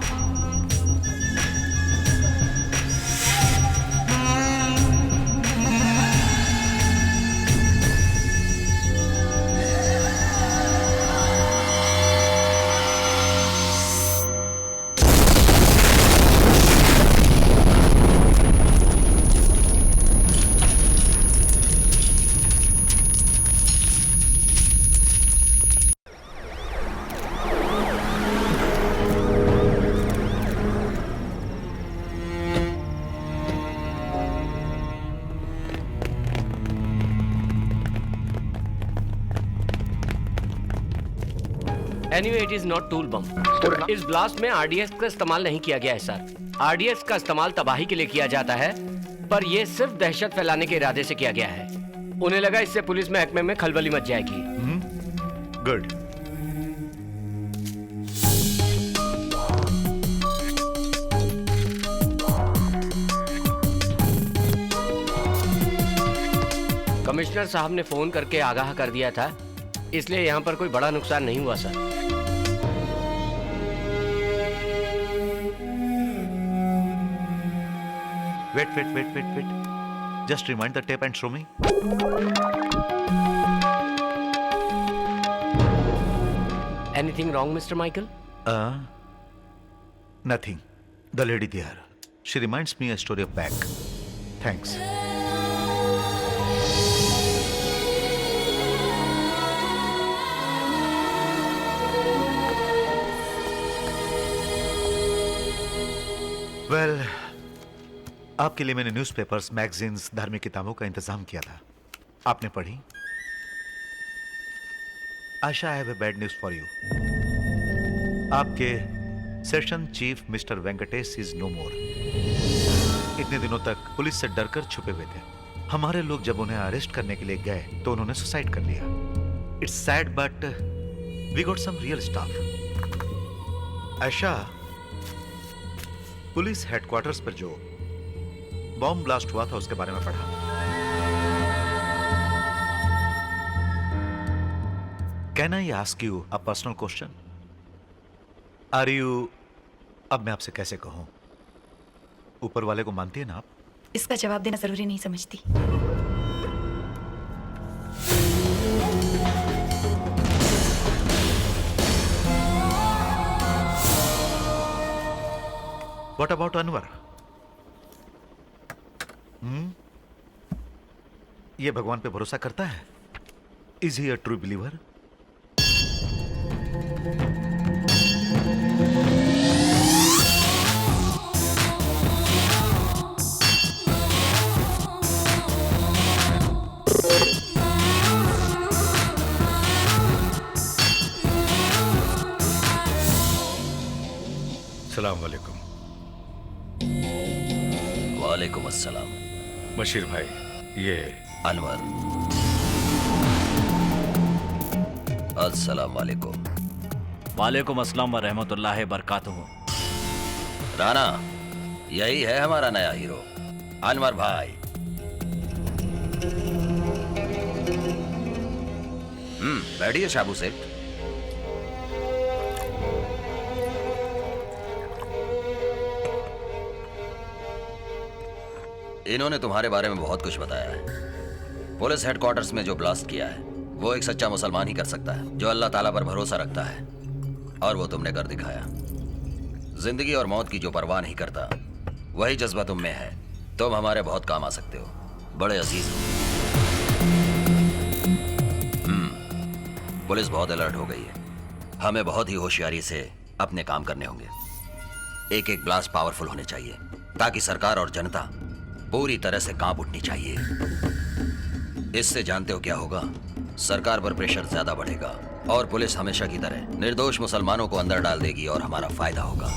Anyway it is not tool bomb. इस ब्लास्ट में आरडीएक्स का इस्तेमाल नहीं किया गया है सर। आरडीएक्स का इस्तेमाल तबाही के लिए किया जाता है, पर यह सिर्फ दहशत फैलाने के इरादे से किया गया है। उन्हें लगा इससे पुलिस महकमे में खलबली मच जाएगी। गुड। कमिश्नर साहब ने फोन करके आगाह कर दिया था, इसलिए यहाँ पर कोई बड़ा नुकसान नहीं हुआ sir. Wait. Just rewind the tape and show me. Anything wrong, Mr. Michael? Nothing. The lady there. She reminds me a story of back. Thanks. Well, आपके लिए मैंने न्यूज़पेपर्स, मैगजीन्स, धार्मिक किताबों का इंतजाम किया था। आपने पढ़ी? Asha I have a bad news for you. आपके session chief mister Venkatesh is no more. इतने दिनों तक पुलिस से डरकर छुपे हुए थे। हमारे लोग जब उन्हें अरेस्ट करने के लिए गए तो उन्होंने सुसाइड कर लिया। It's sad but we got some real staff. Asha, police headquarters पर जो बॉम्ब ब्लास्ट हुआ था उसके बारे में पढ़ा। Can I ask you a personal question? Are you, अब मैं आपसे कैसे कहूं, ऊपर वाले को मानती है ना आप? इसका जवाब देना जरूरी नहीं समझती। What about Anwar? ये भगवान पे भरोसा करता है? Is he a true believer? सलाम वालेकुम। वालेकुम अस्सलाम। बशीर भाई, ये अनवर। अस्सलाम वालेकुम। वालेकुम अस्सलाम व रहमतुल्लाहि बरकातुहू। राना, यही है हमारा नया हीरो, अनवर भाई। बैठिए शाबू सेठ। इन्होंने तुम्हारे बारे में बहुत कुछ बताया है। पुलिस हेडक्वार्टर्स में जो ब्लास्ट किया है वो एक सच्चा मुसलमान ही कर सकता है, जो अल्लाह ताला पर भरोसा रखता है, और वो तुमने कर दिखाया। जिंदगी और मौत की जो परवाह नहीं करता, वही जज्बा तुम में है। तुम हमारे बहुत काम आ सकते हो, बड़े अजीज हो। पुलिस बहुत अलर्ट हो गई है। हमें बहुत ही होशियारी से अपने काम करने होंगे। एक एक ब्लास्ट पावरफुल होने चाहिए, ताकि सरकार और जनता पूरी तरह से कांप उठनी चाहिए। इससे जानते हो क्या होगा? सरकार पर प्रेशर ज्यादा बढ़ेगा और पुलिस हमेशा की तरह निर्दोष मुसलमानों को अंदर डाल देगी और हमारा फायदा होगा।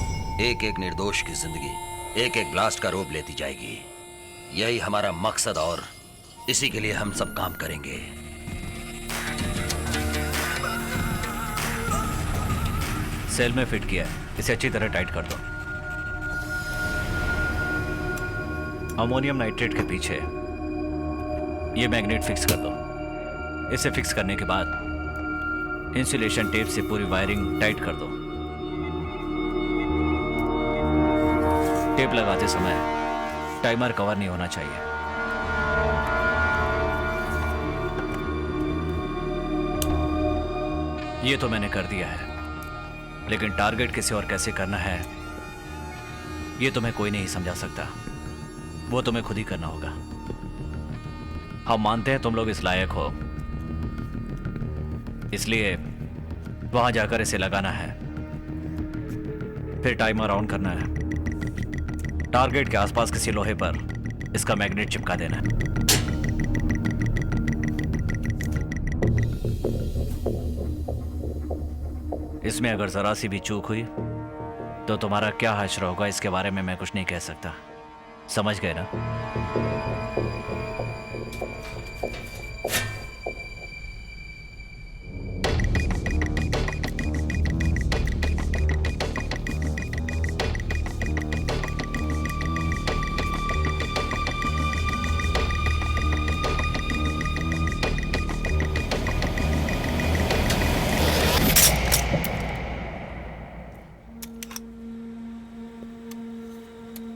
एक एक निर्दोष की जिंदगी एक एक ब्लास्ट का रूप लेती जाएगी। यही हमारा मकसद और इसी के लिए हम सब काम करेंगे। सेल में फिट किया है, इसे अच्छी तरह टाइट कर दो। अमोनियम नाइट्रेट के पीछे ये मैग्नेट फिक्स कर दो। इसे फिक्स करने के बाद इंसुलेशन टेप से पूरी वायरिंग टाइट कर दो। टेप लगाते समय टाइमर कवर नहीं होना चाहिए। ये तो मैंने कर दिया है, लेकिन टारगेट किसे और कैसे करना है ये तुम्हें कोई नहीं समझा सकता। वो तुम्हें खुद ही करना होगा। हम मानते हैं तुम लोग इस लायक हो, इसलिए वहां जाकर इसे लगाना है, फिर टाइमर ऑन करना है। टारगेट के आसपास किसी लोहे पर इसका मैग्नेट चिपका देना है। इसमें अगर जरा सी भी चूक हुई तो तुम्हारा क्या हश्र होगा इसके बारे में मैं कुछ नहीं कह सकता। समझ गए ना?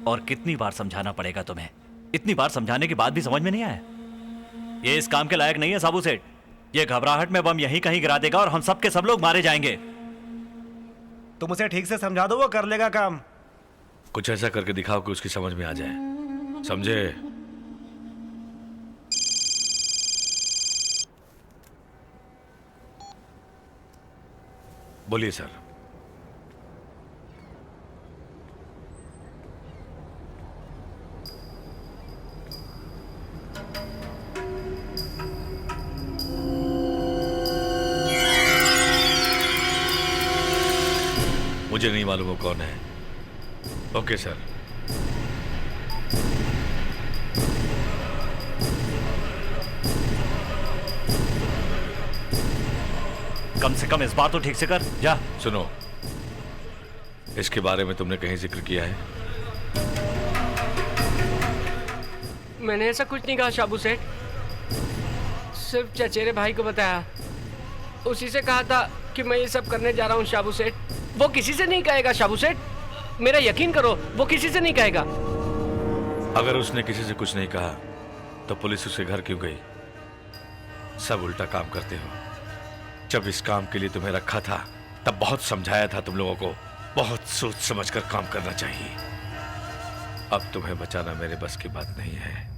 और कितनी बार समझाना पड़ेगा तुम्हें? इतनी बार समझाने के बाद भी समझ में नहीं आया? ये इस काम के लायक नहीं है साबू सेठ। ये घबराहट में बम यहीं कहीं गिरा देगा और हम सब के सब लोग मारे जाएंगे। तुम उसे ठीक से समझा दो, वो कर लेगा काम। कुछ ऐसा करके दिखाओ कि उसकी समझ में आ जाए, समझे? बोलिए सर। मुझे नहीं मालूम वो कौन है। Okay sir. कम से कम इस बार तो ठीक से कर। जा। सुनो, इसके बारे में तुमने कहीं जिक्र किया है? मैंने ऐसा कुछ नहीं कहा शाबू सेठ। सिर्फ चचेरे भाई को बताया। उसी से कहा था कि मैं ये सब करने जा रहा हूँ शाबू सेठ। वो किसी से नहीं कहेगा शाबू सेठ, मेरा यकीन करो, वो किसी से नहीं कहेगा। अगर उसने किसी से कुछ नहीं कहा तो पुलिस उसके घर क्यों गई? सब उल्टा काम करते हो। जब इस काम के लिए तुम्हें रखा था तब बहुत समझाया था तुम लोगों को। बहुत सोच समझकर काम करना चाहिए। अब तुम्हें बचाना मेरे बस की बात नहीं है।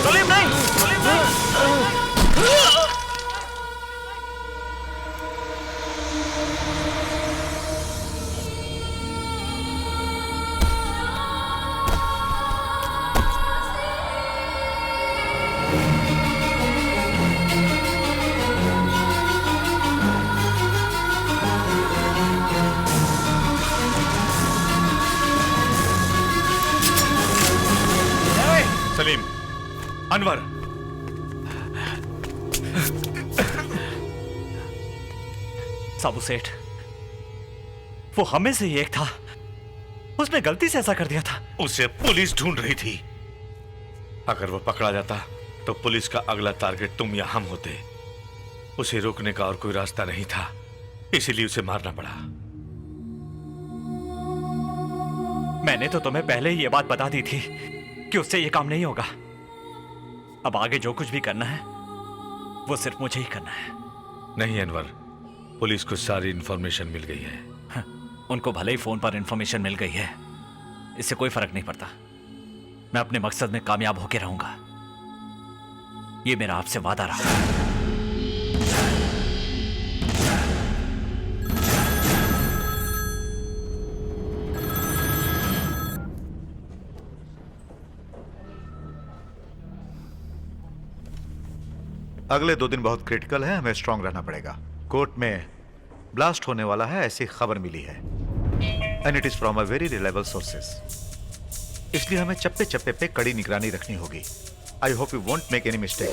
सलीम नहीं, सलीम नहीं। सलीम, अनवर, साबू सेठ, वो हमें से ही एक था। उसने गलती से ऐसा कर दिया था। उसे पुलिस ढूंढ रही थी। अगर वो पकड़ा जाता तो पुलिस का अगला टारगेट तुम या हम होते। उसे रोकने का और कोई रास्ता नहीं था, इसीलिए उसे मारना पड़ा। मैंने तो तुम्हें पहले ही ये बात बता दी थी कि उससे ये काम नहीं होगा। अब आगे जो कुछ भी करना है वो सिर्फ मुझे ही करना है। नहीं अनवर, पुलिस को सारी इंफॉर्मेशन मिल गई है। उनको भले ही फोन पर इंफॉर्मेशन मिल गई है, इससे कोई फर्क नहीं पड़ता। मैं अपने मकसद में कामयाब होकर रहूंगा, ये मेरा आपसे वादा रहा। अगले 2 दिन बहुत क्रिटिकल है, हमें स्ट्रांग रहना पड़ेगा। कोर्ट में ब्लास्ट होने वाला है ऐसी खबर मिली है, and it is from a very reliable sources. इसलिए हमें चप्पे चप्पे पे कड़ी निगरानी रखनी होगी। I hope you won't make any mistake.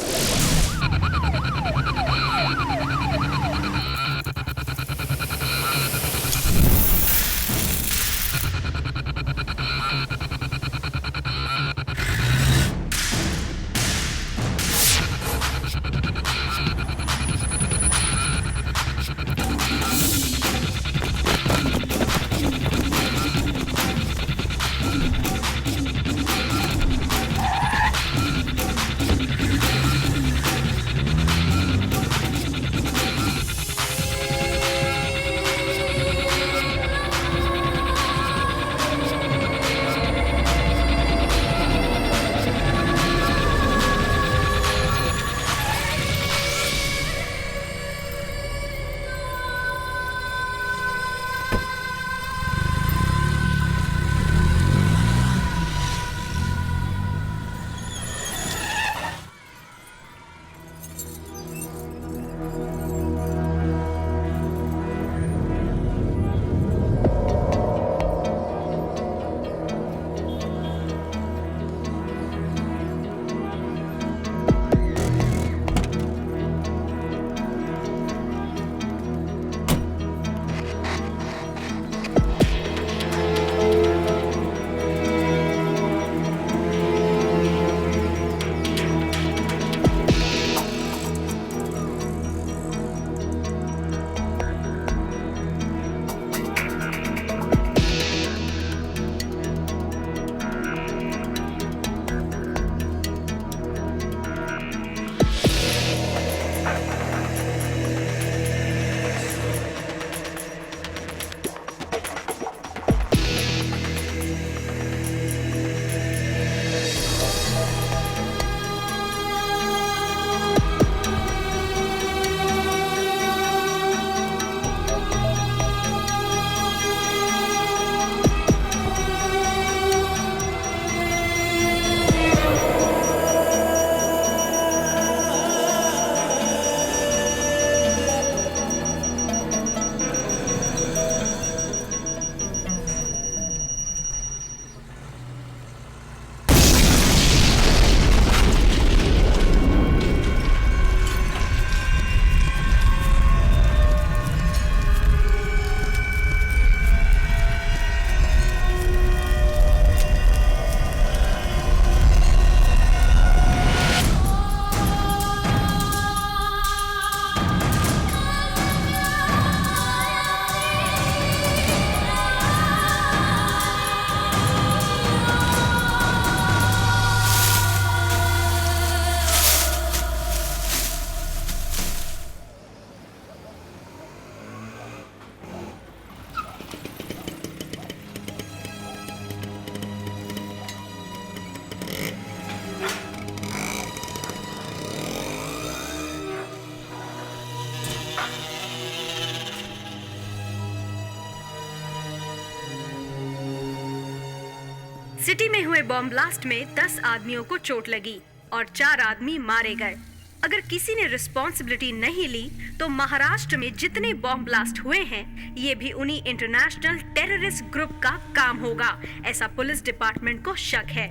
City में हुए बॉम्ब ब्लास्ट में 10 आदमियों को चोट लगी और 4 आदमी मारे गए। अगर किसी ने रिस्पॉन्सिबिलिटी नहीं ली तो महाराष्ट्र में जितने बॉम्ब ब्लास्ट हुए हैं ये भी उन्हीं इंटरनेशनल टेररिस्ट ग्रुप का काम होगा, ऐसा पुलिस डिपार्टमेंट को शक है।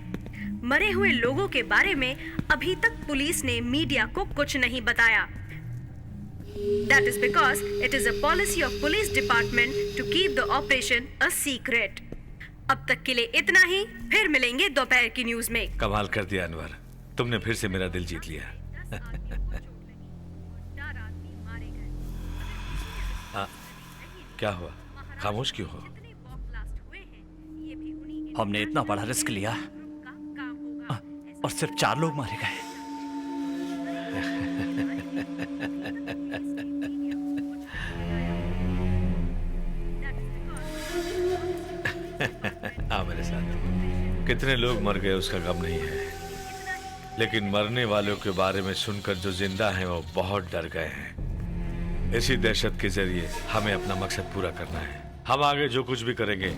मरे हुए लोगों के बारे में अभी तक पुलिस ने मीडिया को कुछ नहीं बताया। That is because it is a policy of police department to keep the operation a secret. अब तक के लिए इतना ही, फिर मिलेंगे दोपहर की न्यूज में। कमाल कर दिया अनवर, तुमने फिर से मेरा दिल जीत लिया। क्या हुआ, खामोश क्यों हो? हमने इतना बड़ा रिस्क लिया और सिर्फ 4 लोग मारे गए। आओ मेरे साथ। कितने लोग मर गए उसका गम नहीं है, लेकिन मरने वालों के बारे में सुनकर जो जिंदा हैं वो बहुत डर गए हैं। इसी दहशत के जरिए हमें अपना मकसद पूरा करना है। हम आगे जो कुछ भी करेंगे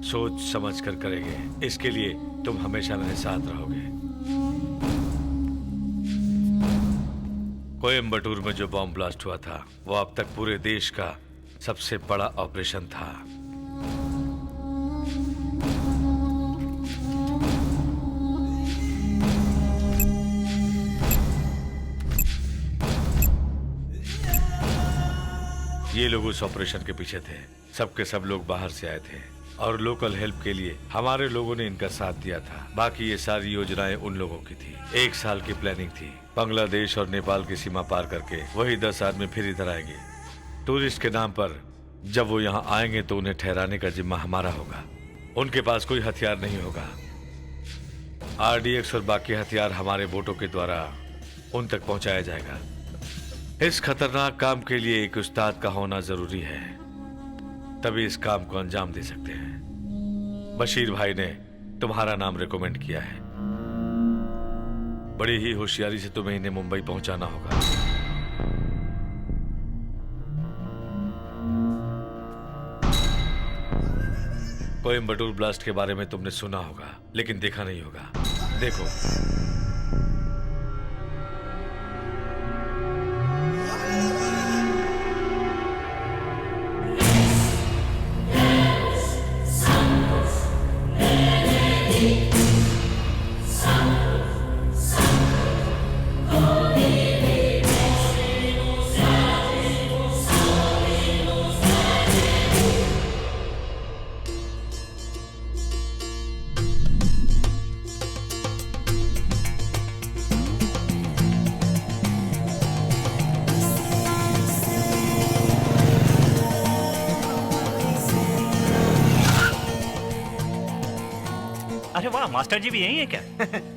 सोच समझ कर करेंगे। इसके लिए तुम हमेशा मेरे साथ रहोगे। कोयम्बटूर में जो बॉम्ब ब्लास्ट हुआ था वो अब तक पूरे देश का सबसे बड़ा ऑपरेशन था। ये लोग उस ऑपरेशन के पीछे थे। सबके सब लोग बाहर से आए थे और लोकल हेल्प के लिए हमारे लोगों ने इनका साथ दिया था। बाकी ये सारी योजनाएं उन लोगों की थी। 1 साल की प्लानिंग थी। बांग्लादेश और नेपाल की सीमा पार करके वही 10 आदमी फिर इधर आएंगे टूरिस्ट के नाम पर। जब वो यहाँ आएंगे तो उन्हें ठहराने का जिम्मा हमारा होगा। उनके पास कोई हथियार नहीं होगा। RDX और बाकी हथियार हमारे बोटों के द्वारा उन तक पहुंचाया जाएगा। इस खतरनाक काम के लिए एक उस्ताद का होना जरूरी है, तभी इस काम को अंजाम दे सकते हैं। बशीर भाई ने तुम्हारा नाम रिकमेंड किया है। बड़ी ही होशियारी से तुम्हें इन्हें मुंबई पहुंचाना होगा। कोयम्बटूर ब्लास्ट के बारे में तुमने सुना होगा लेकिन देखा नहीं होगा। देखो, अरे वाह, मास्टर जी भी यही है क्या?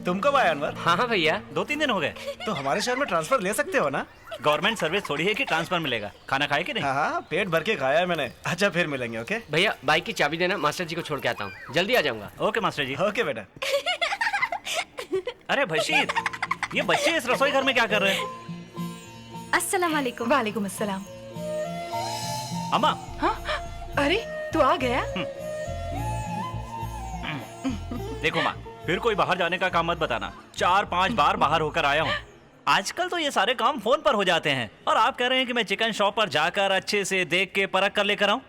तुम कब आए अनवर? हाँ भैया, 2-3 दिन हो गए। तो हमारे शहर में ट्रांसफर ले सकते हो ना? गवर्नमेंट सर्विस थोड़ी है कि ट्रांसफर मिलेगा। खाना खाए कि नहीं? हाँ, पेट भर के खाया है मैंने। अच्छा, फिर मिलेंगे। ओके भैया, बाइक की चाबी देना, मास्टर जी को छोड़ के आता हूँ। जल्दी आ जाऊंगा। ओके मास्टर जी। ओके बेटा। अरे बशीर, ये बच्चे इस रसोई घर में क्या कर रहे हैं? अस्सलाम वालेकुम। वालेकुम अस्सलाम। अम्मा। हाँ? अरे तू आ गया? देखो माँ, फिर कोई बाहर जाने का काम मत बताना। 4-5 बार बाहर होकर आया हूँ। आजकल तो ये सारे काम फोन पर हो जाते हैं और आप कह रहे हैं कि मैं चिकन शॉप पर जाकर अच्छे से देख के परख कर लेकर आऊँ।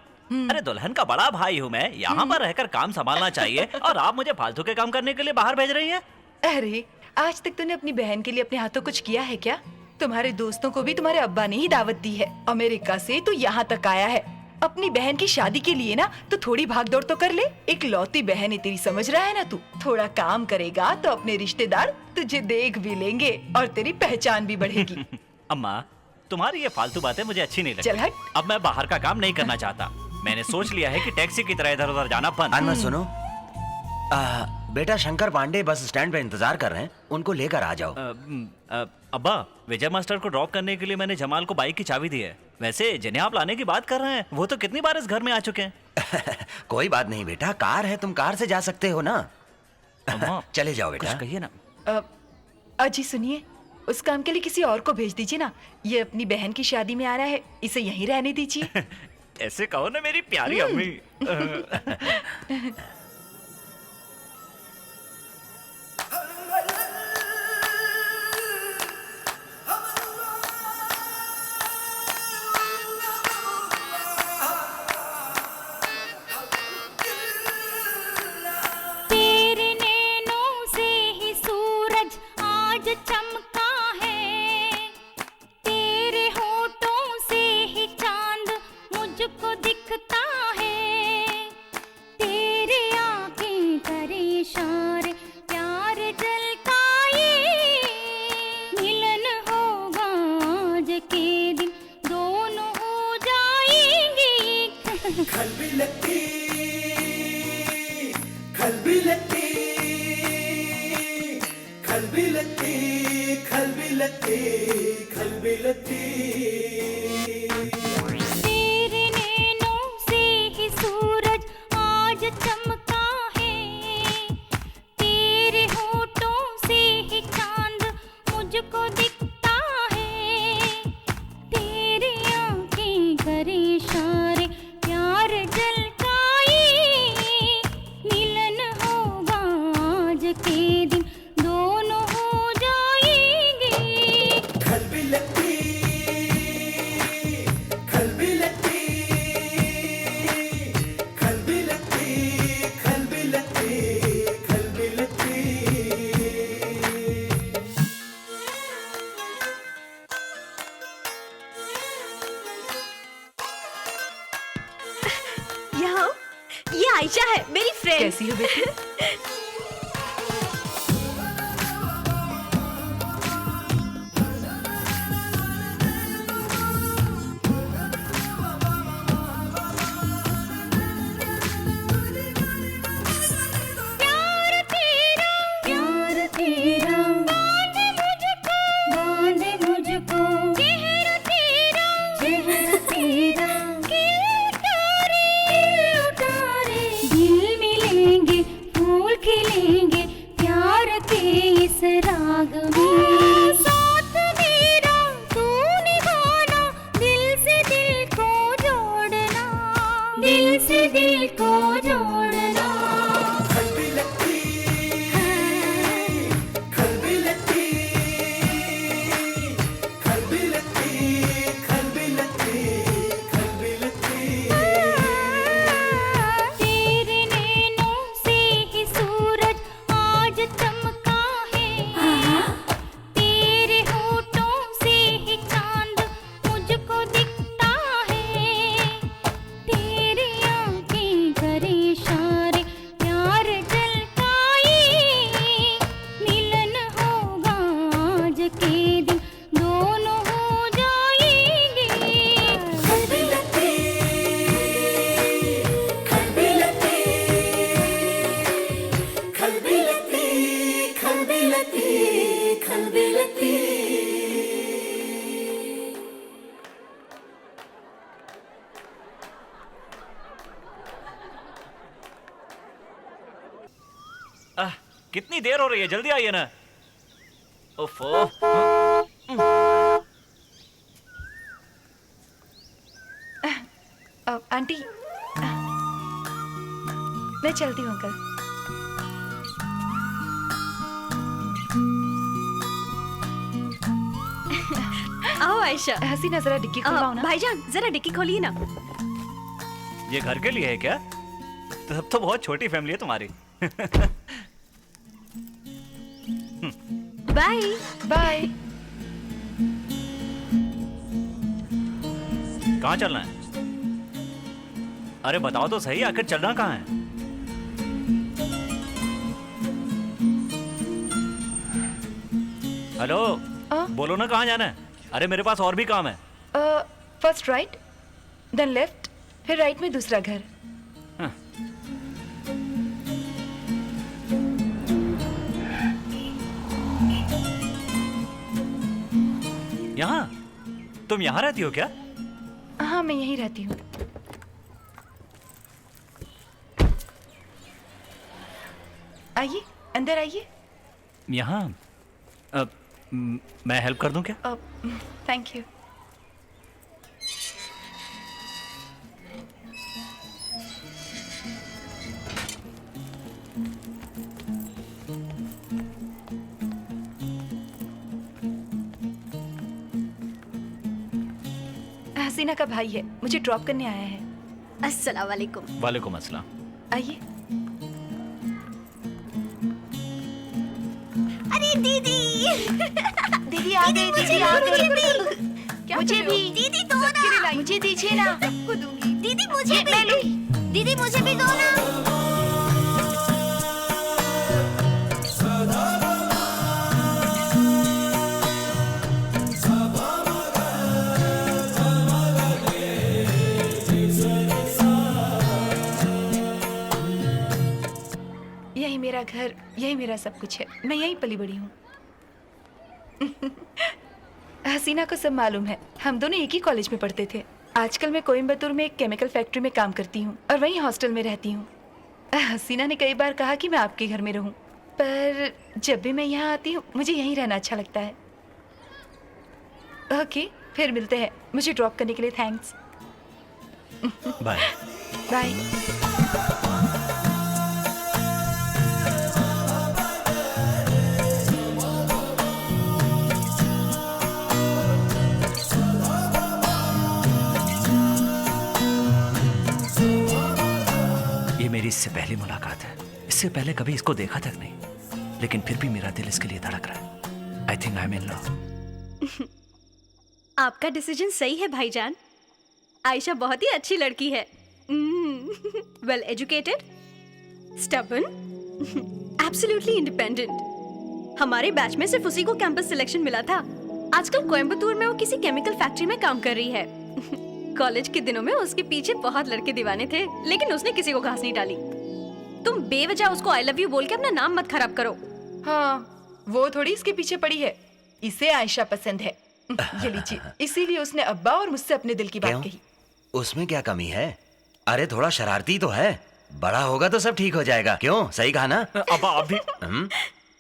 अरे दुल्हन का बड़ा भाई हूँ मैं, यहाँ पर रहकर काम संभालना चाहिए और आप मुझे फालतू के काम करने के लिए बाहर भेज रही हैं। अरे आज तक तूने अपनी बहन के लिए अपने हाथों कुछ किया है क्या? तुम्हारे दोस्तों को भी तुम्हारे अब्बा ने ही दावत दी है। अमेरिका से तू यहाँ तक आया है अपनी बहन की शादी के लिए ना, तो थोड़ी भाग दौड़ तो कर ले। एक लौती बहन है तेरी, समझ रहा है ना तू? थोड़ा काम करेगा तो अपने रिश्तेदार तुझे देख भी लेंगे और तेरी पहचान भी बढ़ेगी। अम्मा, तुम्हारी ये फालतू बातें मुझे अच्छी नहीं लगती। चल हट। अब मैं बाहर का काम नहीं करना चाहता। मैंने सोच लिया है कि टैक्सी की तरह इधर उधर जाना बंद। अनवर सुनो, बेटा शंकर पांडे बस स्टैंड पे इंतजार कर रहे हैं, उनको लेकर आ जाओ। अब्बा, विजय मास्टर को ड्रॉप करने के लिए मैंने जमाल को बाइक की चाबी दी है। वैसे जिन्हें आप लाने की बात कर रहे हैं वो तो कितनी बार इस घर में आ चुके हैं। कोई बात नहीं बेटा, कार है, तुम कार से जा सकते हो ना। चले जाओ बेटा। कुछ कहिए ना। अजी सुनिए, उस काम के लिए किसी और को भेज दीजिए ना। ये अपनी बहन की शादी में आ रहा है, इसे यहीं रहने दीजिए। ऐसे कहो ना मेरी प्यारी अम्मी। खलबिलती खलबिलती खलबिलती तेरे नैनों से ही सूरज आज चमका है, तेरे होठों से ही चांद मुझको दिखता है, तेरी आंखें करे इशारे प्यार झलकाए, मिलन होगा आज के दिन दोनों हो जाएंगे। खलबिलती खलबिलती खलबिलती खलबिलती खलबिलती यहाँ ये आयशा है, मेरी फ्रेंड। कैसी हो बेटी? प्यार तेरा बांधे मुझको चेहरा तेरा दिल उतारे दिल मिलेंगे फूल खिलेंगे प्यार के इस राग में, साथ मेरा तू निभाना दिल से दिल को जोड़ना, दिल से दिल को जोड़ना। खलबिलती खलबिलती खलबिलती खलबिलती खलबिलती तेरे नैनों से ही सूरज आज चमका है, तेरे होठों से ही चांद मुझको दिखता है, तेरी आंखें करे इशारे प्यार झलकाए, मिलन होगा आज के दिन दोनों हो जाएंगे। खलबिलती खलबिलती खलबिलती खलबिलती खलबिलती कितनी देर हो रही है, जल्दी आइए ना। ओफो। आंटी मैं चलती हूँ अंकल। आओ आयशा। हसीना जरा डिक्की खुलवाओ ना। भाईजान जरा डिक्की खोलिए ना। ये घर के लिए है क्या? तब तो बहुत छोटी फैमिली है तुम्हारी। Bye bye. कहाँ चलना है? अरे बताओ तो सही, आखिर चलना कहाँ है? हेलो, बोलो ना कहाँ जाना है? अरे मेरे पास और भी काम है। फर्स्ट राइट देन लेफ्ट फिर राइट में दूसरा घर। यहाँ? तुम यहाँ रहती हो क्या? हाँ मैं यहीं रहती हूँ। आइए अंदर आइए। यहाँ? मैं हेल्प कर दूं क्या? Thank you. हसीना का भाई है, मुझे ड्रॉप करने आया है। अस्सलाम वालेकुम। वालेकुम अस्सलाम। आइए। अरे दीदी दीदी आ गई। दीदी आ गई। मुझे भी दीदी दो ना, मुझे दीजिए ना। सबको दूंगी। दीदी मुझे भी, दीदी मुझे भी दो ना। यही मेरा घर, यही मेरा सब कुछ है। मैं यहीं पली बड़ी हूँ। हसीना को सब मालूम है, हम दोनों एक ही कॉलेज में पढ़ते थे। आजकल मैं कोयम्बतूर में एक केमिकल फैक्ट्री में काम करती हूँ और वहीं हॉस्टल में रहती हूँ। हसीना ने कई बार कहा कि मैं आपके घर में रहूँ, पर जब भी मैं यहाँ आती हूँ मुझे यहीं रहना अच्छा लगता है। ओके, फिर मिलते हैं। मुझे ड्रॉप करने के लिए थैंक्स। Bye bye. ये मेरी इससे पहली मुलाकात है। इससे पहले कभी इसको देखा तक नहीं, लेकिन फिर भी मेरा दिल इसके लिए धड़क रहा है। I think I am in love. आपका डिसीजन सही है भाईजान। आयशा बहुत ही अच्छी लड़की है। Well educated, stubborn, absolutely independent. हमारे बैच में सिर्फ उसी को कैंपस सिलेक्शन मिला था। आजकल कोयम्बतूर में वो किसी केमिकल फैक्ट्री में काम कर रही है। कॉलेज के दिनों में उसके पीछे बहुत लड़के दीवाने थे, लेकिन उसने किसी को घास नहीं डाली। तुम बेवजह उसको आई लव यू बोल के अपना नाम मत खराब करो। हाँ, वो थोड़ी इसके पीछे पड़ी है। इसे आयशा पसंद है। ये लीजिए, इसीलिए उसने अब्बा और मुझसे अपने दिल की बात कही। उसमें क्या कमी है? अरे थोड़ा शरारती तो है, बड़ा होगा तो सब ठीक हो जाएगा। क्यों, सही कहा ना? अब्बा आप भी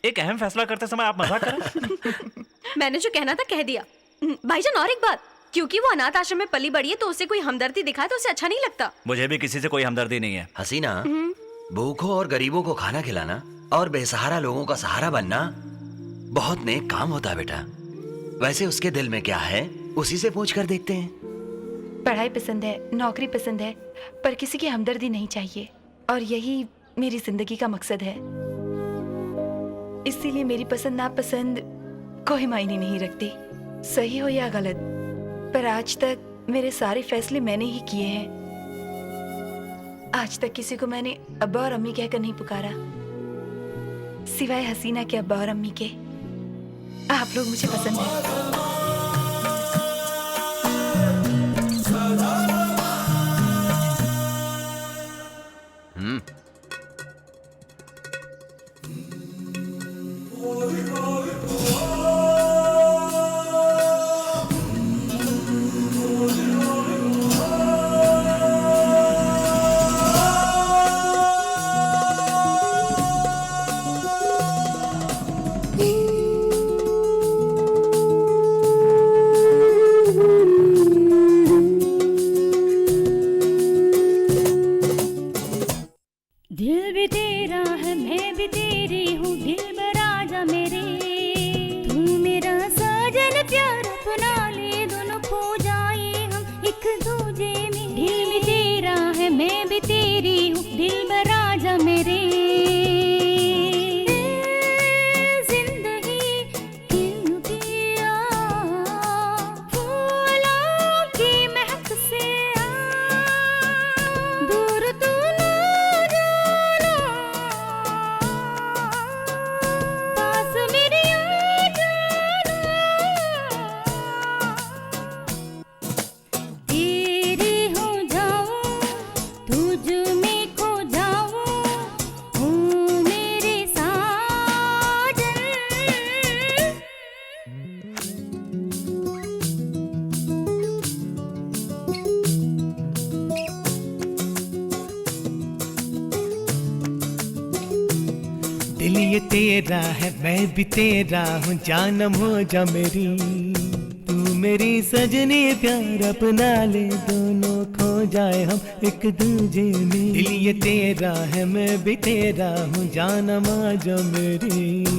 एक अहम फैसला करते समय आप मजाक कर रहे हैं। मैंने जो कहना था कह दिया। भाईजान और एक बात, क्योंकि वो अनाथ आश्रम में पली बड़ी है तो उसे कोई हमदर्दी दिखाए तो उसे अच्छा नहीं लगता। मुझे भी किसी से कोई हमदर्दी नहीं है। हसीना, भूखों और गरीबों को खाना खिलाना और बेसहारा लोगों का सहारा बनना बहुत नेक काम होता है बेटा। वैसे उसके दिल में क्या है, उसी से पूछ कर देखते हैं। पढ़ाई पसंद है, नौकरी पसंद है, पर किसी की हमदर्दी नहीं चाहिए, और यही मेरी जिंदगी का मकसद है। इसीलिए मेरी पसंद नापसंद कोई मायने नहीं रखती, सही हो या गलत। पर आज तक मेरे सारे फैसले मैंने ही किए हैं। आज तक किसी को मैंने अब्बा और अम्मी कहकर नहीं पुकारा, सिवाय हसीना के अब्बा और अम्मी के। आप लोग मुझे पसंद हैं। दिल भी तेरा है, मैं भी तेरी हूँ, दिल बराजा मेरे। तू मेरा साजन प्यार अपना ले, दोनों खो जाए हम एक दूजे में। दिल भी तेरा है, मैं भी तेरी हूँ, दिल बराजा मेरे। दिल ये तेरा है, मैं भी तेरा हूँ, जानम हो जा मेरी। तू मेरी सजनी प्यार अपना ले, दोनों खो जाए हम एक दूजे में। दिल ये तेरा है, मैं भी तेरा हूँ, जानम आ जा मेरी।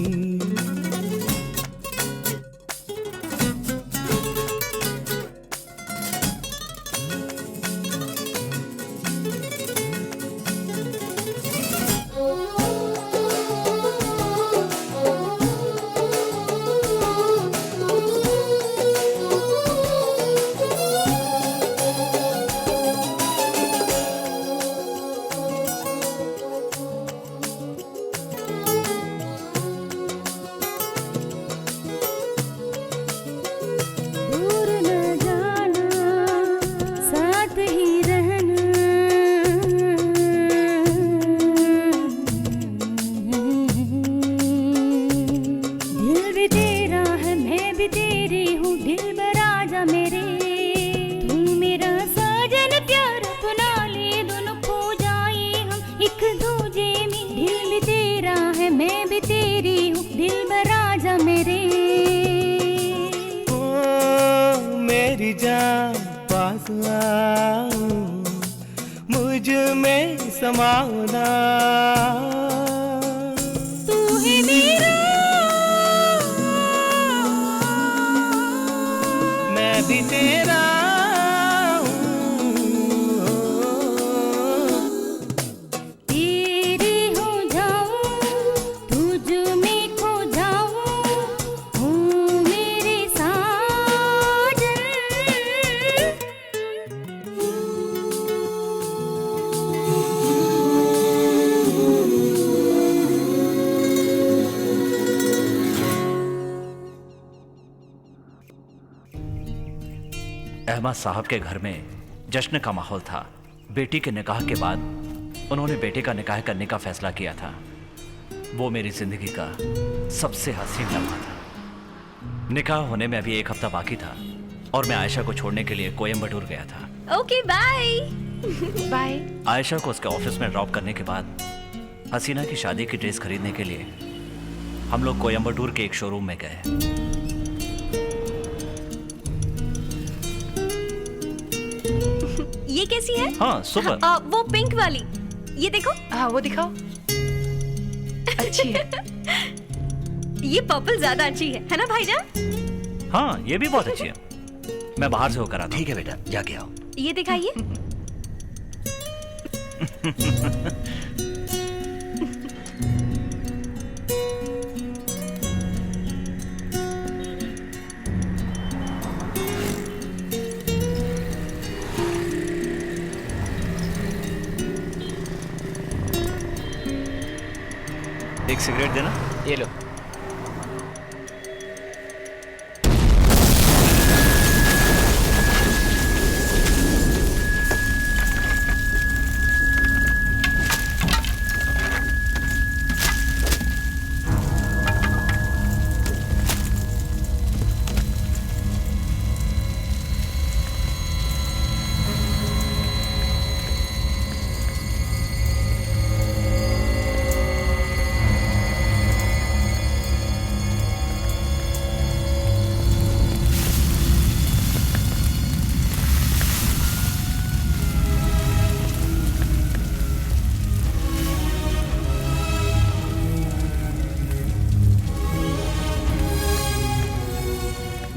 समाओ ना। तू है मेरा, मैं भी तेरा अहमद साहब के घर में जश्न का माहौल था। बेटी के निकाह के बाद उन्होंने बेटे का निकाह करने का फैसला किया था। वो मेरी जिंदगी का सबसे हसीन लम्हा था। निकाह होने में अभी 1 हफ्ता बाकी था और मैं आयशा को छोड़ने के लिए कोयम्बटूर गया था। Okay bye. बाय। आयशा को उसके ऑफिस में ड्रॉप करने के बाद हसीना की शादी की ड्रेस खरीदने के लिए हम लोग कोयम्बटूर के एक शोरूम में गए। ये कैसी है? हाँ सुपर। वो पिंक वाली, ये देखो। हाँ वो दिखाओ। अच्छी है। ये पर्पल ज्यादा अच्छी है ना भाईजान? हाँ ये भी बहुत अच्छी है। मैं बाहर से होकर आता हूँ। ठीक है बेटा, जाके आओ। ये दिखाइए। एक सिगरेट देना। ये लो।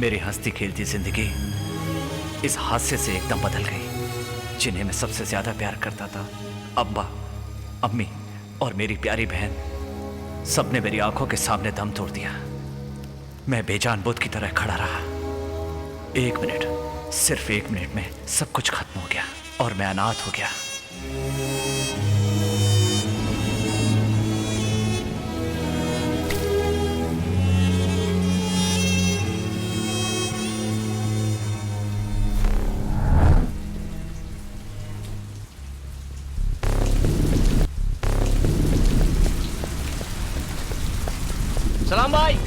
मेरी हंसती खेलती जिंदगी इस हादसे से एकदम बदल गई। जिन्हें मैं सबसे ज्यादा प्यार करता था, अब्बा, अम्मी और मेरी प्यारी बहन, सबने मेरी आंखों के सामने दम तोड़ दिया। मैं बेजान बुत की तरह खड़ा रहा। 1 मिनट, सिर्फ 1 मिनट में सब कुछ खत्म हो गया और मैं अनाथ हो गया। सलाम भाई।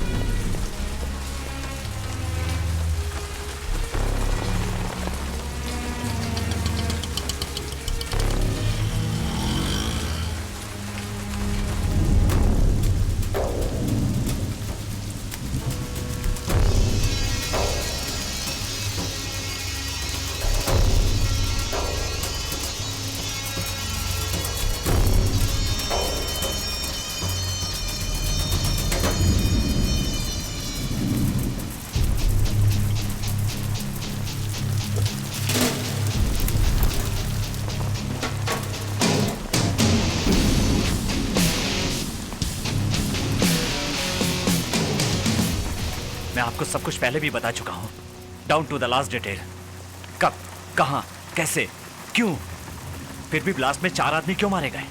मैं आपको सब कुछ पहले भी बता चुका हूं, down to the last detail. कब, कहां, कैसे, क्यों। फिर भी ब्लास्ट में 4 आदमी क्यों मारे गए?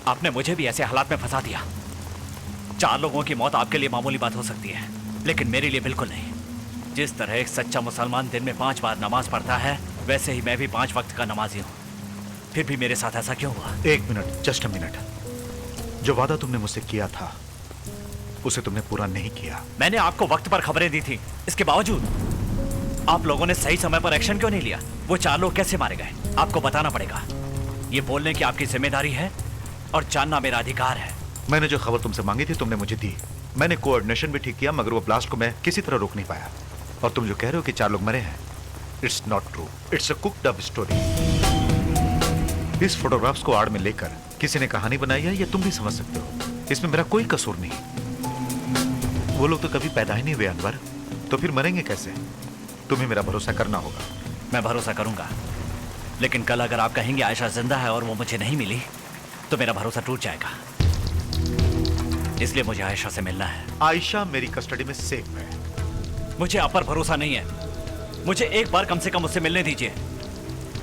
आपने मुझे भी ऐसे हालात में फंसा दिया। 4 लोगों की मौत आपके लिए मामूली बात हो सकती है, लेकिन मेरे लिए बिल्कुल नहीं। जिस तरह एक सच्चा मुसलमान दिन में 5 बार नमाज पढ़ता है, वैसे ही मैं भी 5 वक्त का नमाजी हूँ। फिर भी मेरे साथ ऐसा क्यों हुआ? 1 मिनट, जस्ट अ मिनट। जो वादा तुमने मुझसे किया था उसे तुमने पूरा नहीं किया। मैंने आपको वक्त पर खबरें दी थी, इसके बावजूद आप लोगों ने सही समय पर एक्शन क्यों नहीं लिया? वो 4 लोग कैसे मारे गए आपको बताना पड़ेगा। ये बोलने की आपकी जिम्मेदारी है और जानना मेरा अधिकार है। मैंने जो खबर तुमसे मांगी थी तुमने मुझे दी। मैंने कोऑर्डिनेशन भी ठीक किया, मगर वो ब्लास्ट को मैं किसी तरह रोक नहीं पाया। और तुम जो कह रहे हो कि 4 लोग मरे हैं, it's not true. It's a cooked up story. इस फोटोग्राफ्स को आड़ में लेकर किसी ने कहानी बनाई है, ये तुम भी समझ सकते हो। इसमें मेरा कोई कसूर नहीं। वो लोग तो कभी पैदा ही नहीं हुए अनवर, तो फिर मरेंगे कैसे? तुम्हें मेरा भरोसा करना होगा। मैं भरोसा करूंगा, लेकिन कल अगर आप कहेंगे आयशा जिंदा है और वो मुझे नहीं मिली तो मेरा भरोसा टूट जाएगा। इसलिए मुझे आयशा से मिलना है। आयशा मेरी कस्टडी में सेफ है। मुझे आप पर भरोसा नहीं है। मुझे एक बार कम से कम उससे मिलने दीजिए।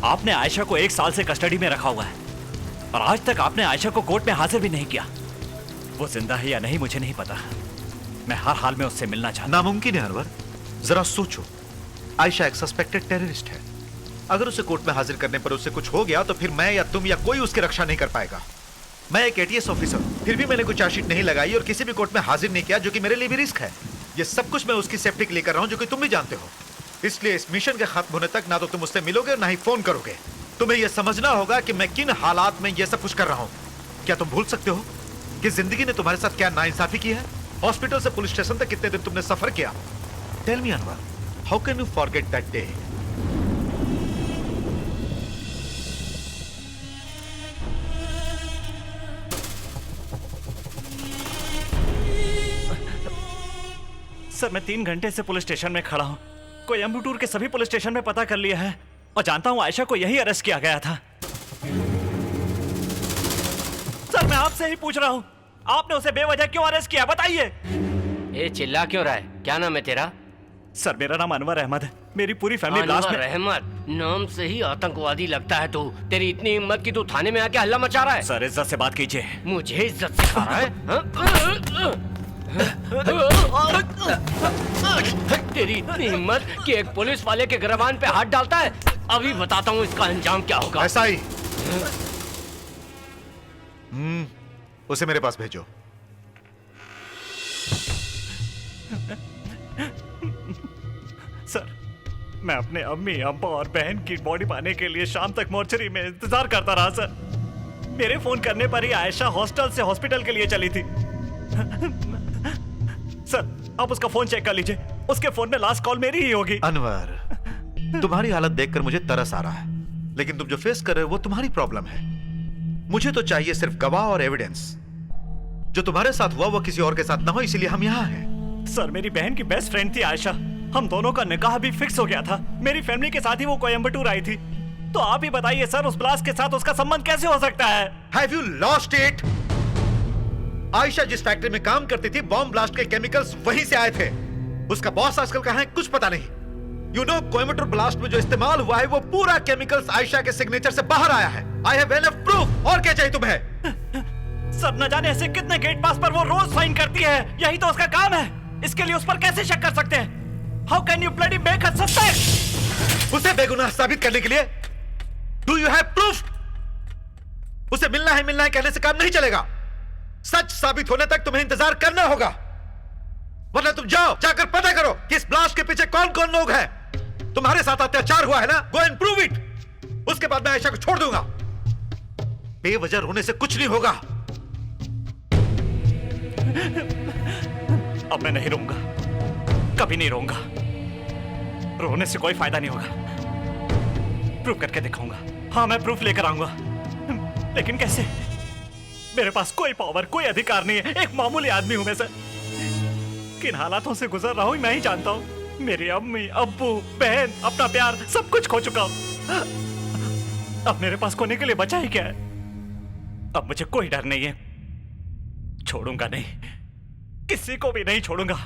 आपने आयशा को 1 साल से कस्टडी में रखा हुआ है और आज तक आपने आयशा को कोर्ट में हाजिर भी नहीं किया। वो जिंदा है या नहीं मुझे नहीं पता। मैं हर हाल में उससे मिलना चाहता। नामुमकिन है अनवर, जरा सोचो। आयशा एक सस्पेक्टेड टेररिस्ट है। अगर उसे कोर्ट में हाजिर करने पर उससे कुछ हो गया तो फिर मैं या तुम या कोई उसकी रक्षा नहीं कर पाएगा। मैं एक एटीएस ऑफिसर हूं, फिर भी मैंने कोई चार्जशीट नहीं लगाई और किसी भी कोर्ट में हाजिर नहीं किया, जो कि मेरे लिए भी रिस्क है। ये सब कुछ मैं उसकी सेफ्टी के लिए कर रहा हूं, जो कि तुम भी जानते हो। इसलिए इस मिशन के खत्म होने तक ना तो तुम उससे मिलोगे और ना ही फोन करोगे। तुम्हें यह समझना होगा कि मैं किन हालात में यह सब कुछ कर रहा हूं। क्या तुम भूल सकते हो कि जिंदगी ने तुम्हारे साथ क्या नाइंसाफी की है? हॉस्पिटल से पुलिस स्टेशन तक कितने दिन तुमने सफर किया? Tell me Anwar, how can you forget that day? Sir, मैं 3 घंटे से पुलिस स्टेशन में खड़ा हूँ। कोयम्बटूर के सभी पुलिस स्टेशन में पता कर लिया है और जानता हूँ आयशा को यही अरेस्ट किया गया था। सर, मैं आपसे ही पूछ रहा हूँ, आपने उसे बेवजह क्यों अरेस्ट किया? बताइए। ये चिल्ला क्यों रहा है? क्या नाम है तेरा? सर, मेरा नाम अनवर अहमद है। मेरी पूरी फैमिली ब्लास्ट में। अनवर अहमद नाम से ही आतंकवादी लगता है तू। तेरी इतनी हिम्मत कि तू थाने में आके हल्ला मचा रहा है। सर, इज्जत से बात कीजिए। मुझे इज्जत सिखा रहा है? तेरी इतनी हिम्मत कि एक पुलिस वाले के गिरबान पे हाथ डालता है? अभी बताता हूँ इसका अंजाम क्या होगा। ऐसा ही। उसे मेरे पास भेजो। सर, मैं अपने अम्मी, अब्बा और बहन की बॉडी पाने के लिए शाम तक मोर्चरी में इंतजार करता रहा। सर, मेरे फोन करने पर ही आयशा हॉस्टल से हॉस्पिटल के लिए चली थी। सर, आप उसका फोन चेक कर लीजिए। उसके फोन में लास्ट कॉल मेरी ही होगी। अनवर, तुम्हारी हालत देखकर मुझे तरस आ रहा है, लेकिन तुम जो फेस कर रहे हो वो तुम्हारी प्रॉब्लम है। मुझे तो चाहिए सिर्फ गवाह और एविडेंस। जो तुम्हारे साथ हुआ वो किसी और के साथ ना हो, इसीलिए हम यहाँ हैं। सर, मेरी बहन की बेस्ट फ्रेंड थी आयशा। हम दोनों का निकाह भी फिक्स हो गया था। मेरी फैमिली के साथ ही वो कोयम्बटूर आई थी। तो आप ही बताइए सर, उस ब्लास्ट के साथ उसका संबंध कैसे हो सकता है? Have you lost it? Ayesha जिस फैक्ट्री में काम करती थी, बॉम्ब ब्लास्ट के केमिकल्स वहीं से आए थे। उसका बॉस आजकल कहाँ है कुछ पता नहीं। You know, कोयम्बटूर ब्लास्ट में जो इस्तेमाल हुआ है वो पूरा केमिकल्स आयशा के सिग्नेचर से बाहर आया है। I have enough proof। और क्या चाहिए तुम्हें? सर, न जाने ऐसे कितने गेट पास पर वो रोज साइन करती है। यही तो उसका काम है। इसके लिए उस पर कैसे शक कर सकते हैं? How can you bloody make her suspect? उसे बेगुनाह साबित करने के लिए Do you have proof? उसे मिलना है कहने से काम नहीं चलेगा। सच साबित होने तक तुम्हें इंतजार करना होगा, वरना तुम जाकर पता करो कि इस ब्लास्ट के पीछे कौन कौन लोग हैं। तुम्हारे साथ अत्याचार हुआ है ना, गो एंड प्रूव इट। उसके बाद मैं आयशा को छोड़ दूंगा। बेवजह रोने से कुछ नहीं होगा। अब मैं नहीं रोऊंगा, कभी नहीं रोऊंगा। रोने से कोई फायदा नहीं होगा। प्रूफ करके दिखाऊंगा। हाँ, मैं प्रूफ लेकर आऊंगा, लेकिन कैसे? मेरे पास कोई पावर, कोई अधिकार नहीं है। एक मामूली आदमी हूं मैं सर। किन हालातों से गुजर रहा हूं मैं ही जानता हूं। मेरी अम्मी, अब्बू, बहन, अपना प्यार सब कुछ खो चुका हूं। अब मेरे पास खोने के लिए बचा ही क्या है? अब मुझे कोई डर नहीं है। छोड़ूंगा नहीं, किसी को भी नहीं छोड़ूंगा।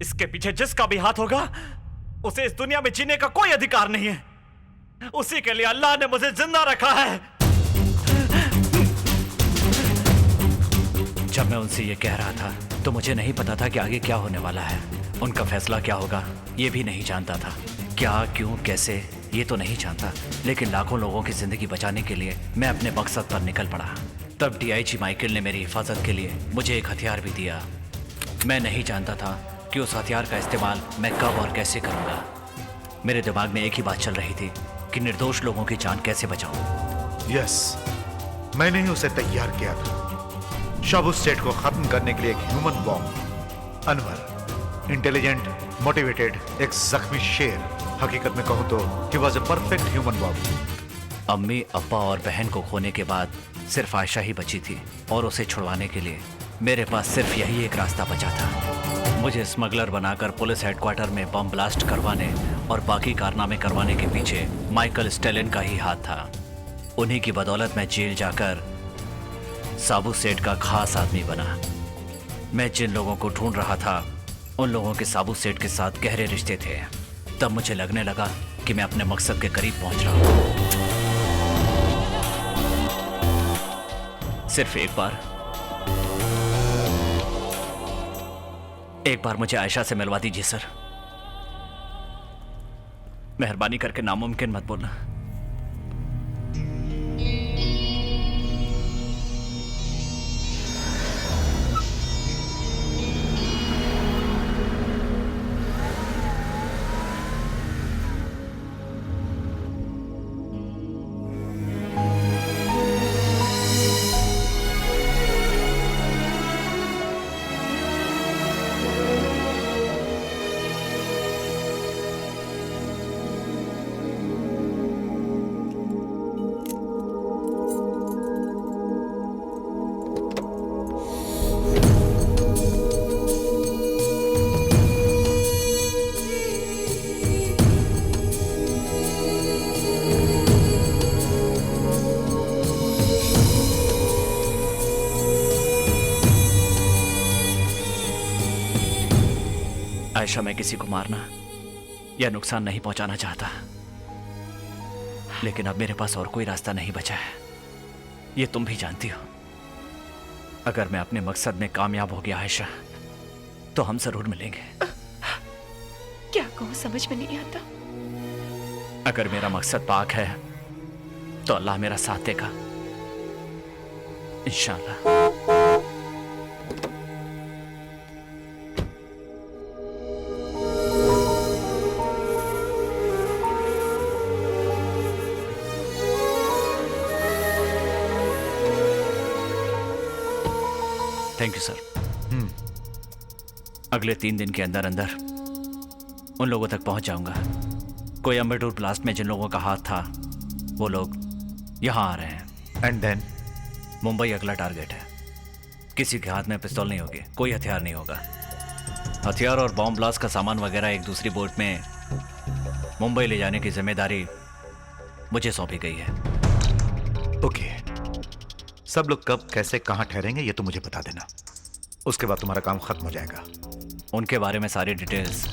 इसके पीछे जिसका भी हाथ होगा उसे इस दुनिया में जीने का कोई अधिकार नहीं है। उसी के लिए अल्लाह ने मुझे जिंदा रखा है। जब मैं उनसे ये कह रहा था तो मुझे नहीं पता था कि आगे क्या होने वाला है। उनका फैसला क्या होगा ये भी नहीं जानता था। क्या, क्यों, कैसे, ये तो नहीं जानता, लेकिन लाखों लोगों की जिंदगी बचाने के लिए मैं अपने मकसद पर निकल पड़ा। तब डीआईजी माइकल ने मेरी हिफाजत के लिए मुझे एक हथियार भी दिया। मैं नहीं जानता था कि उस हथियार का इस्तेमाल मैं कब और कैसे करूँगा। मेरे दिमाग में एक ही बात चल रही थी कि निर्दोष लोगों की जान कैसे बचाऊं। यस, मैंने ही उसे तैयार किया था शाबू स्टेट को खत्म करने के लिए। एक human bomb. Anwar, intelligent, motivated, एक जख्मी शेर। हकीकत में कहूं तो he was a perfect human bomb. अम्मी, अब्बा और बहन को खोने के बाद सिर्फ आयशा ही बची थी और उसे छुड़वाने के लिए मेरे पास सिर्फ यही एक रास्ता बचा था। मुझे स्मगलर बनाकर पुलिस हेडक्वार्टर में बम ब्लास्ट करवाने और बाकी कारनामे करवाने के पीछे माइकल स्टेलिन का ही हाथ था। उन्हीं की बदौलत मैं जेल जाकर साबू सेठ का खास आदमी बना। मैं जिन लोगों को ढूंढ रहा था उन लोगों के साबू सेठ के साथ गहरे रिश्ते थे। तब मुझे लगने लगा कि मैं अपने मकसद के करीब पहुंच रहा हूं। सिर्फ एक बार मुझे आयशा से मिलवा दीजिए सर। मेहरबानी करके नामुमकिन मत बोलना। आयशा, मैं किसी को मारना या नुकसान नहीं पहुंचाना चाहता, लेकिन अब मेरे पास और कोई रास्ता नहीं बचा है। ये तुम भी जानती हो। अगर मैं अपने मकसद में कामयाब हो गया आयशा, तो हम जरूर मिलेंगे। क्या कहूं समझ में नहीं आता। अगर मेरा मकसद पाक है तो अल्लाह मेरा साथ देगा इंशाअल्लाह। Thank you sir. अगले 3 दिन के अंदर अंदर उन लोगों तक पहुंच जाऊंगा। कोयम्बटूर ब्लास्ट में जिन लोगों का हाथ था वो लोग यहां आ रहे हैं। एंड देन मुंबई अगला टारगेट है। किसी के हाथ में पिस्तौल नहीं होगी, कोई हथियार नहीं होगा। हथियार और बॉम्ब ब्लास्ट का सामान वगैरह एक दूसरी बोट में मुंबई ले जाने की जिम्मेदारी मुझे सौंपी गई है। ओके, सब लोग कब कैसे कहां ठहरेंगे ये तो मुझे बता देना। उसके बाद तुम्हारा काम खत्म हो जाएगा। उनके बारे में सारी डिटेल्स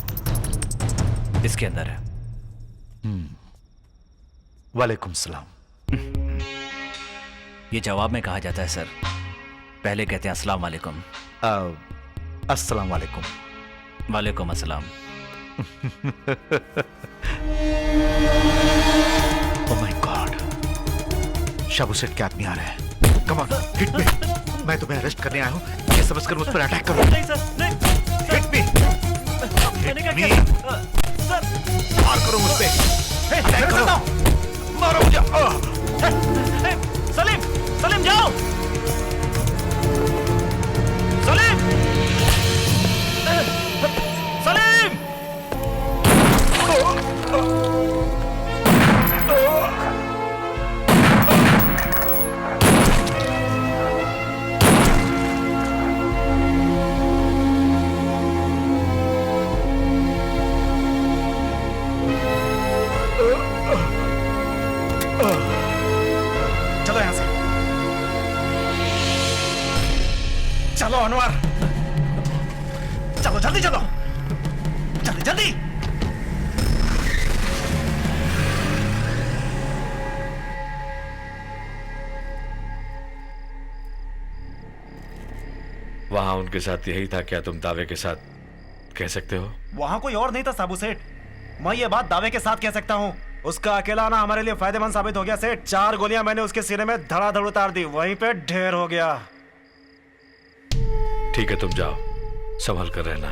इसके अंदर है। वालेकुम सलाम। ये जवाब में कहा जाता है सर। पहले कहते हैं अस्सलाम वालेकुम। अस्सलाम वालेकुम। वालेकुम अस्सलाम। ओह माय गॉड, शाबू सेठ के आदमी आ रहे हैं। Come on, hit me. मैं तुम्हें अरेस्ट करने आया हूँ, ये समझकर मुझ पर अटैक करो। नहीं सर, नहीं। Hit me. मैंने क्या किया? सर, मार करो मुझ पे। अटैक करो। मारो मुझे। सलीम, सलीम जाओ। सलीम, सलीम। चलो यहां से। चलो अनवर, चलो जल्दी चलो, जल्दी जल्दी। वहां उनके साथ यही था क्या तुम दावे के साथ कह सकते हो? वहां कोई और नहीं था साबू सेठ। मैं ये बात दावे के साथ कह सकता हूँ। उसका अकेला आना हमारे लिए फायदेमंद साबित हो गया सेठ। 4 गोलियां मैंने उसके सीने में धड़ाधड़ उतार दी, वहीं पे ढेर हो गया। ठीक है, तुम जाओ, संभल कर रहना।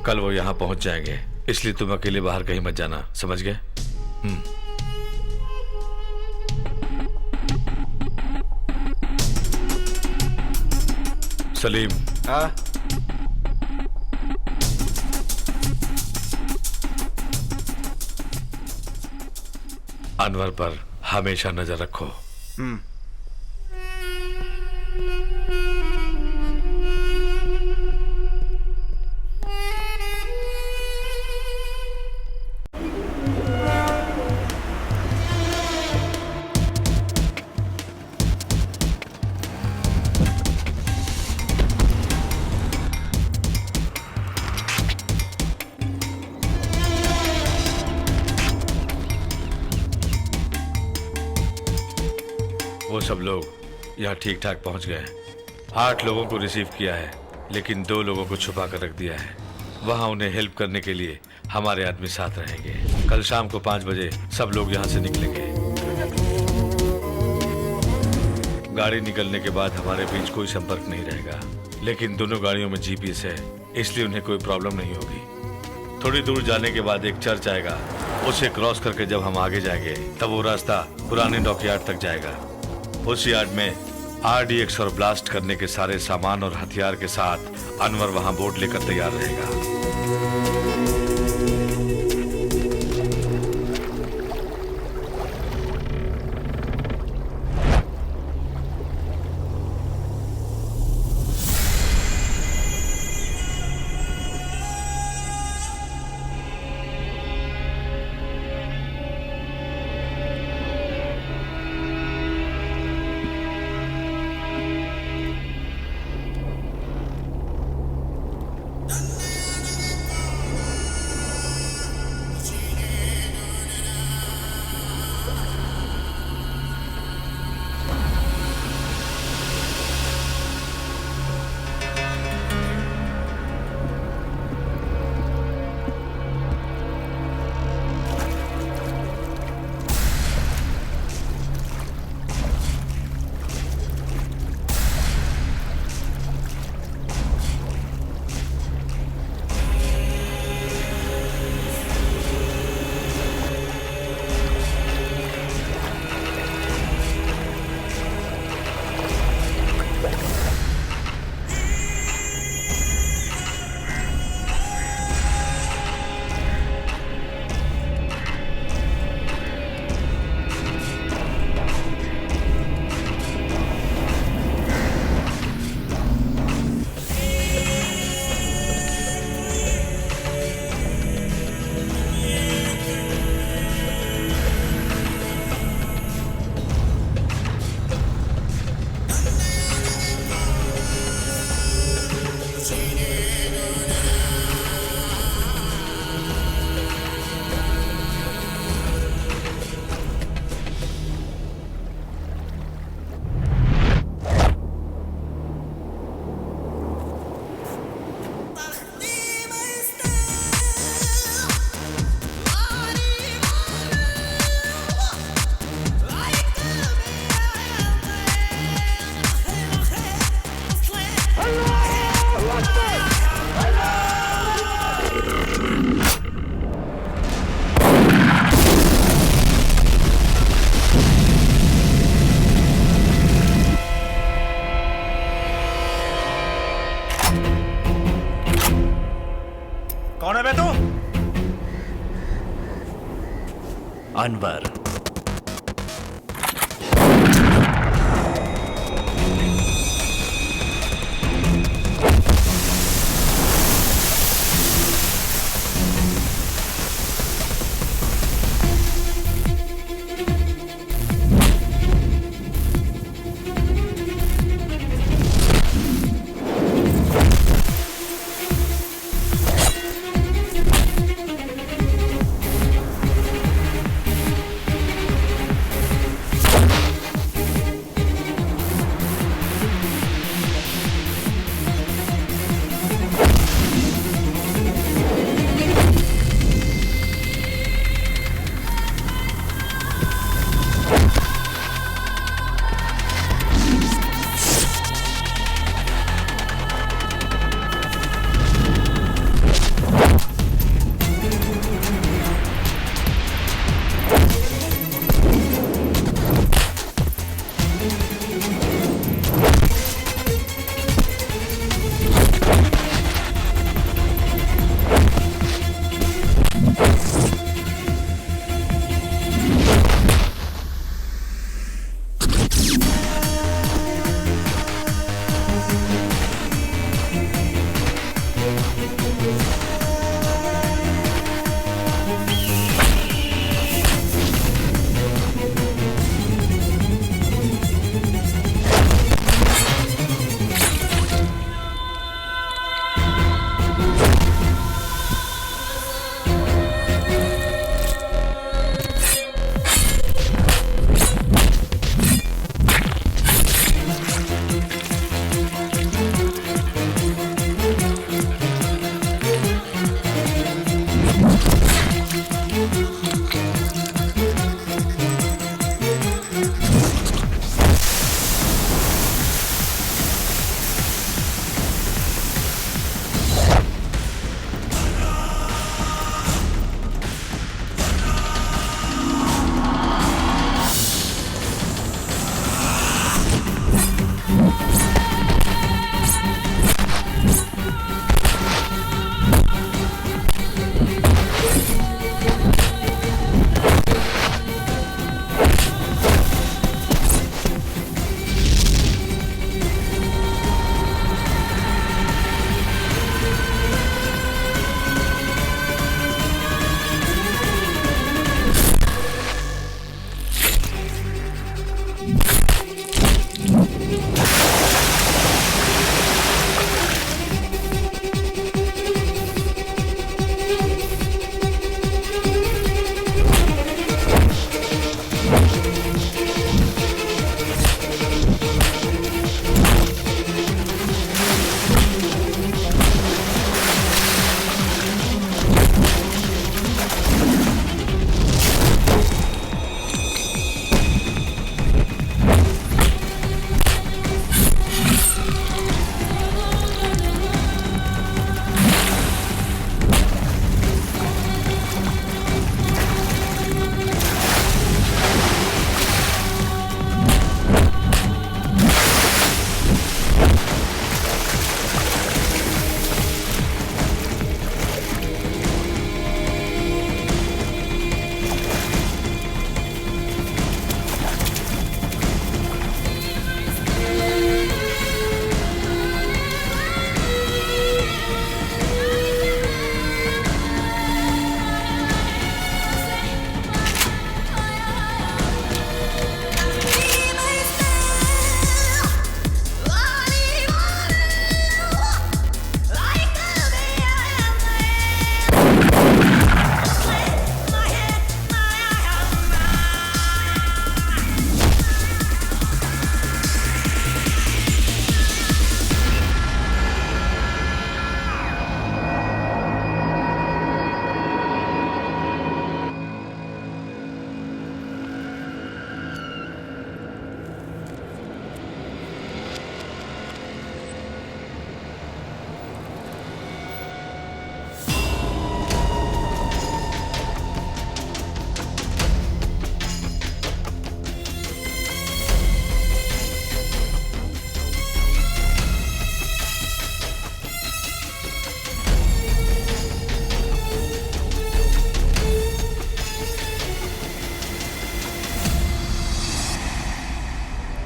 कल वो यहां पहुंच जाएंगे, इसलिए तुम अकेले बाहर कहीं मत जाना, समझ गए? सलीम। हाँ? अनवर पर हमेशा नजर रखो। वो सब लोग यहाँ ठीक ठाक पहुँच गए। 8 लोगों को रिसीव किया है, लेकिन 2 लोगों को छुपा कर रख दिया है। वहाँ उन्हें हेल्प करने के लिए हमारे आदमी साथ रहेंगे। कल शाम को 5 बजे सब लोग यहाँ से निकलेंगे। गाड़ी निकलने के बाद हमारे बीच कोई संपर्क नहीं रहेगा, लेकिन दोनों गाड़ियों में जीपीएस है, इसलिए उन्हें कोई प्रॉब्लम नहीं होगी। थोड़ी दूर जाने के बाद एक चर्च आएगा, उसे क्रॉस करके जब हम आगे जाएंगे तब वो रास्ता पुराने डॉकयार्ड तक जाएगा। उस यार्ड में RDX और ब्लास्ट करने के सारे सामान और हथियार के साथ अनवर वहां बोट लेकर तैयार रहेगा। कौन है बे तू? अनवर।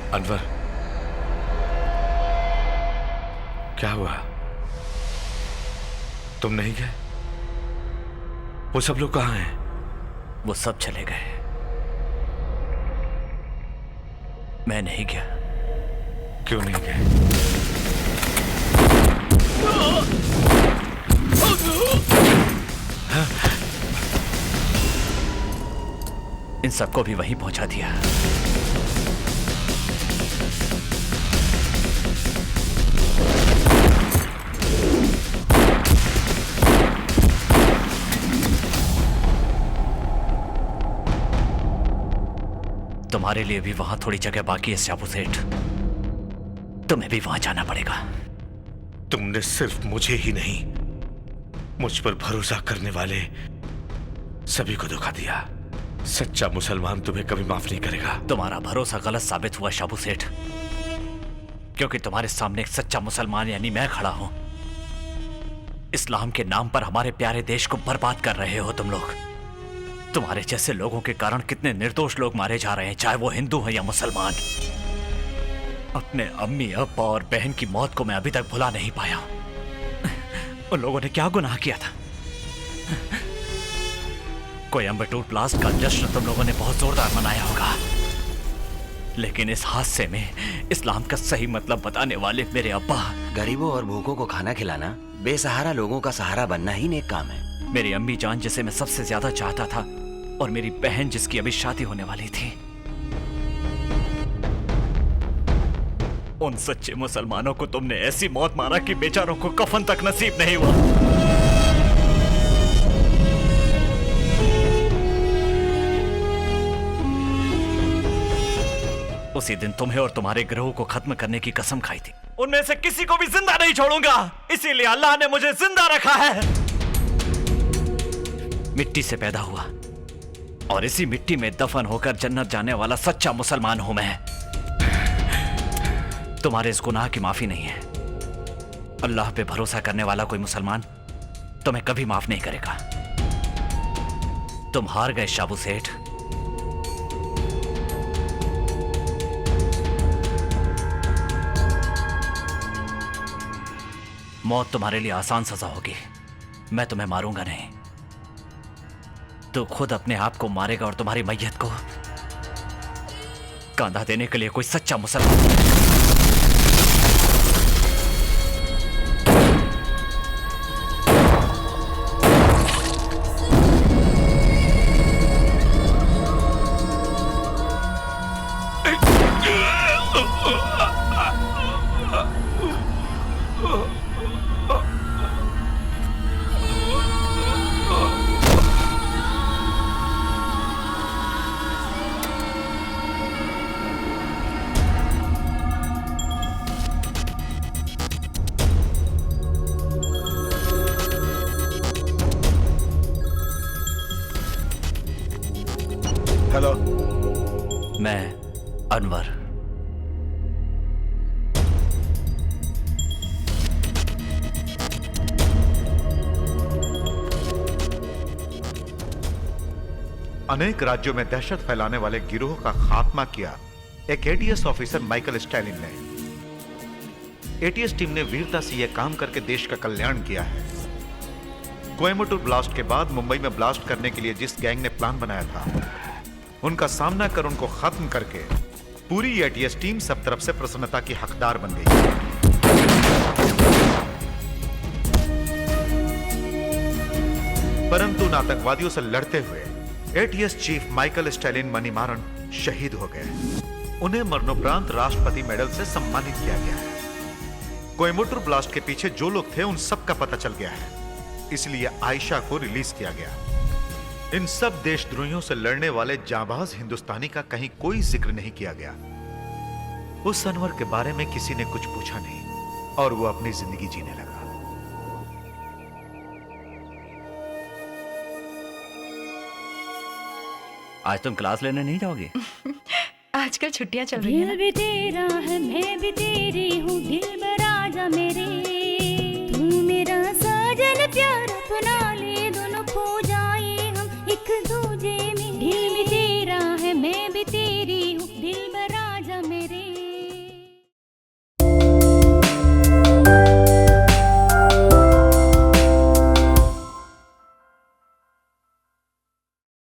अनवर, क्या हुआ? तुम नहीं गए? वो सब लोग कहाँ हैं? वो सब चले गए, मैं नहीं गया। क्यों नहीं गए? इन सबको भी वहीं पहुंचा दिया। तुम्हारे लिए भी वहां थोड़ी जगह बाकी है शाबू सेठ, तुम्हें भी वहां जाना पड़ेगा। तुमने सिर्फ मुझे ही नहीं, मुझ पर भरोसा करने वाले सभी को धोखा दिया। सच्चा मुसलमान तुम्हें कभी माफ नहीं करेगा। तुम्हारा भरोसा गलत साबित हुआ शाबू सेठ, क्योंकि तुम्हारे सामने एक सच्चा मुसलमान यानी मैं खड़ा हूं। इस्लाम के नाम पर हमारे प्यारे देश को बर्बाद कर रहे हो तुम लोग। तुम्हारे जैसे लोगों के कारण कितने निर्दोष लोग मारे जा रहे हैं, चाहे वो हिंदू हैं या मुसलमान। अपने अम्मी, अब्बा और बहन की मौत को मैं अभी तक भुला नहीं पाया। उन लोगों ने क्या गुनाह किया था? कोयम्बटूर ब्लास्ट का जश्न तुम लोगों ने बहुत जोरदार मनाया होगा, लेकिन इस हादसे में इस्लाम का सही मतलब बताने वाले मेरे अब्बा, गरीबों और भूखों को खाना खिलाना, बेसहारा लोगों का सहारा बनना ही नेक काम है। मेरी अम्मी जान जिसे मैं सबसे ज्यादा चाहता था, और मेरी बहन जिसकी अभी शादी होने वाली थी, उन सच्चे मुसलमानों को तुमने ऐसी मौत मारा कि बेचारों को कफन तक नसीब नहीं हुआ। उसी दिन तुम्हें और तुम्हारे ग्रोह को खत्म करने की कसम खाई थी। उनमें से किसी को भी जिंदा नहीं छोड़ूंगा, इसीलिए अल्लाह ने मुझे जिंदा रखा है। मिट्टी से पैदा हुआ और इसी मिट्टी में दफन होकर जन्नत जाने वाला सच्चा मुसलमान हूं मैं। तुम्हारे इस गुनाह की माफी नहीं है। अल्लाह पे भरोसा करने वाला कोई मुसलमान तुम्हें कभी माफ नहीं करेगा। तुम हार गए शाबू सेठ। मौत तुम्हारे लिए आसान सजा होगी, मैं तुम्हें मारूंगा नहीं। तू खुद अपने आप को मारेगा और तुम्हारी मैयत को कांधा देने के लिए कोई सच्चा मुसलमान। हेलो, मैं अनवर। अनेक राज्यों में दहशत फैलाने वाले गिरोह का खात्मा किया एक एटीएस ऑफिसर माइकल स्टैलिन ने। एटीएस टीम ने वीरता से यह काम करके देश का कल्याण किया है। कोयम्बटूर ब्लास्ट के बाद मुंबई में ब्लास्ट करने के लिए जिस गैंग ने प्लान बनाया था, उनका सामना कर उनको खत्म करके पूरी एटीएस टीम सब तरफ से प्रसन्नता की हकदार बन गई। परंतु उन आतंकवादियों से लड़ते हुए एटीएस चीफ माइकल स्टैलिन मनीमारन शहीद हो गए। उन्हें मरणोपरांत राष्ट्रपति मेडल से सम्मानित किया गया है। कोयम्बटूर ब्लास्ट के पीछे जो लोग थे उन सब का पता चल गया है, इसलिए आयशा को रिलीज किया गया। इन सब देशद्रोहियों से लड़ने वाले जांबाज हिंदुस्तानी का कहीं कोई जिक्र नहीं किया गया। उस अनवर के बारे में किसी ने कुछ पूछा नहीं और वो अपनी जिंदगी जीने लगा। आज तुम क्लास लेने नहीं जाओगे? आजकल छुट्टियां चल रही हैं। दिल भी तेरा है, मैं भी तेरी हूँ, दिल बराजा मेरे, तू मेरा साजन प्यार अपना ले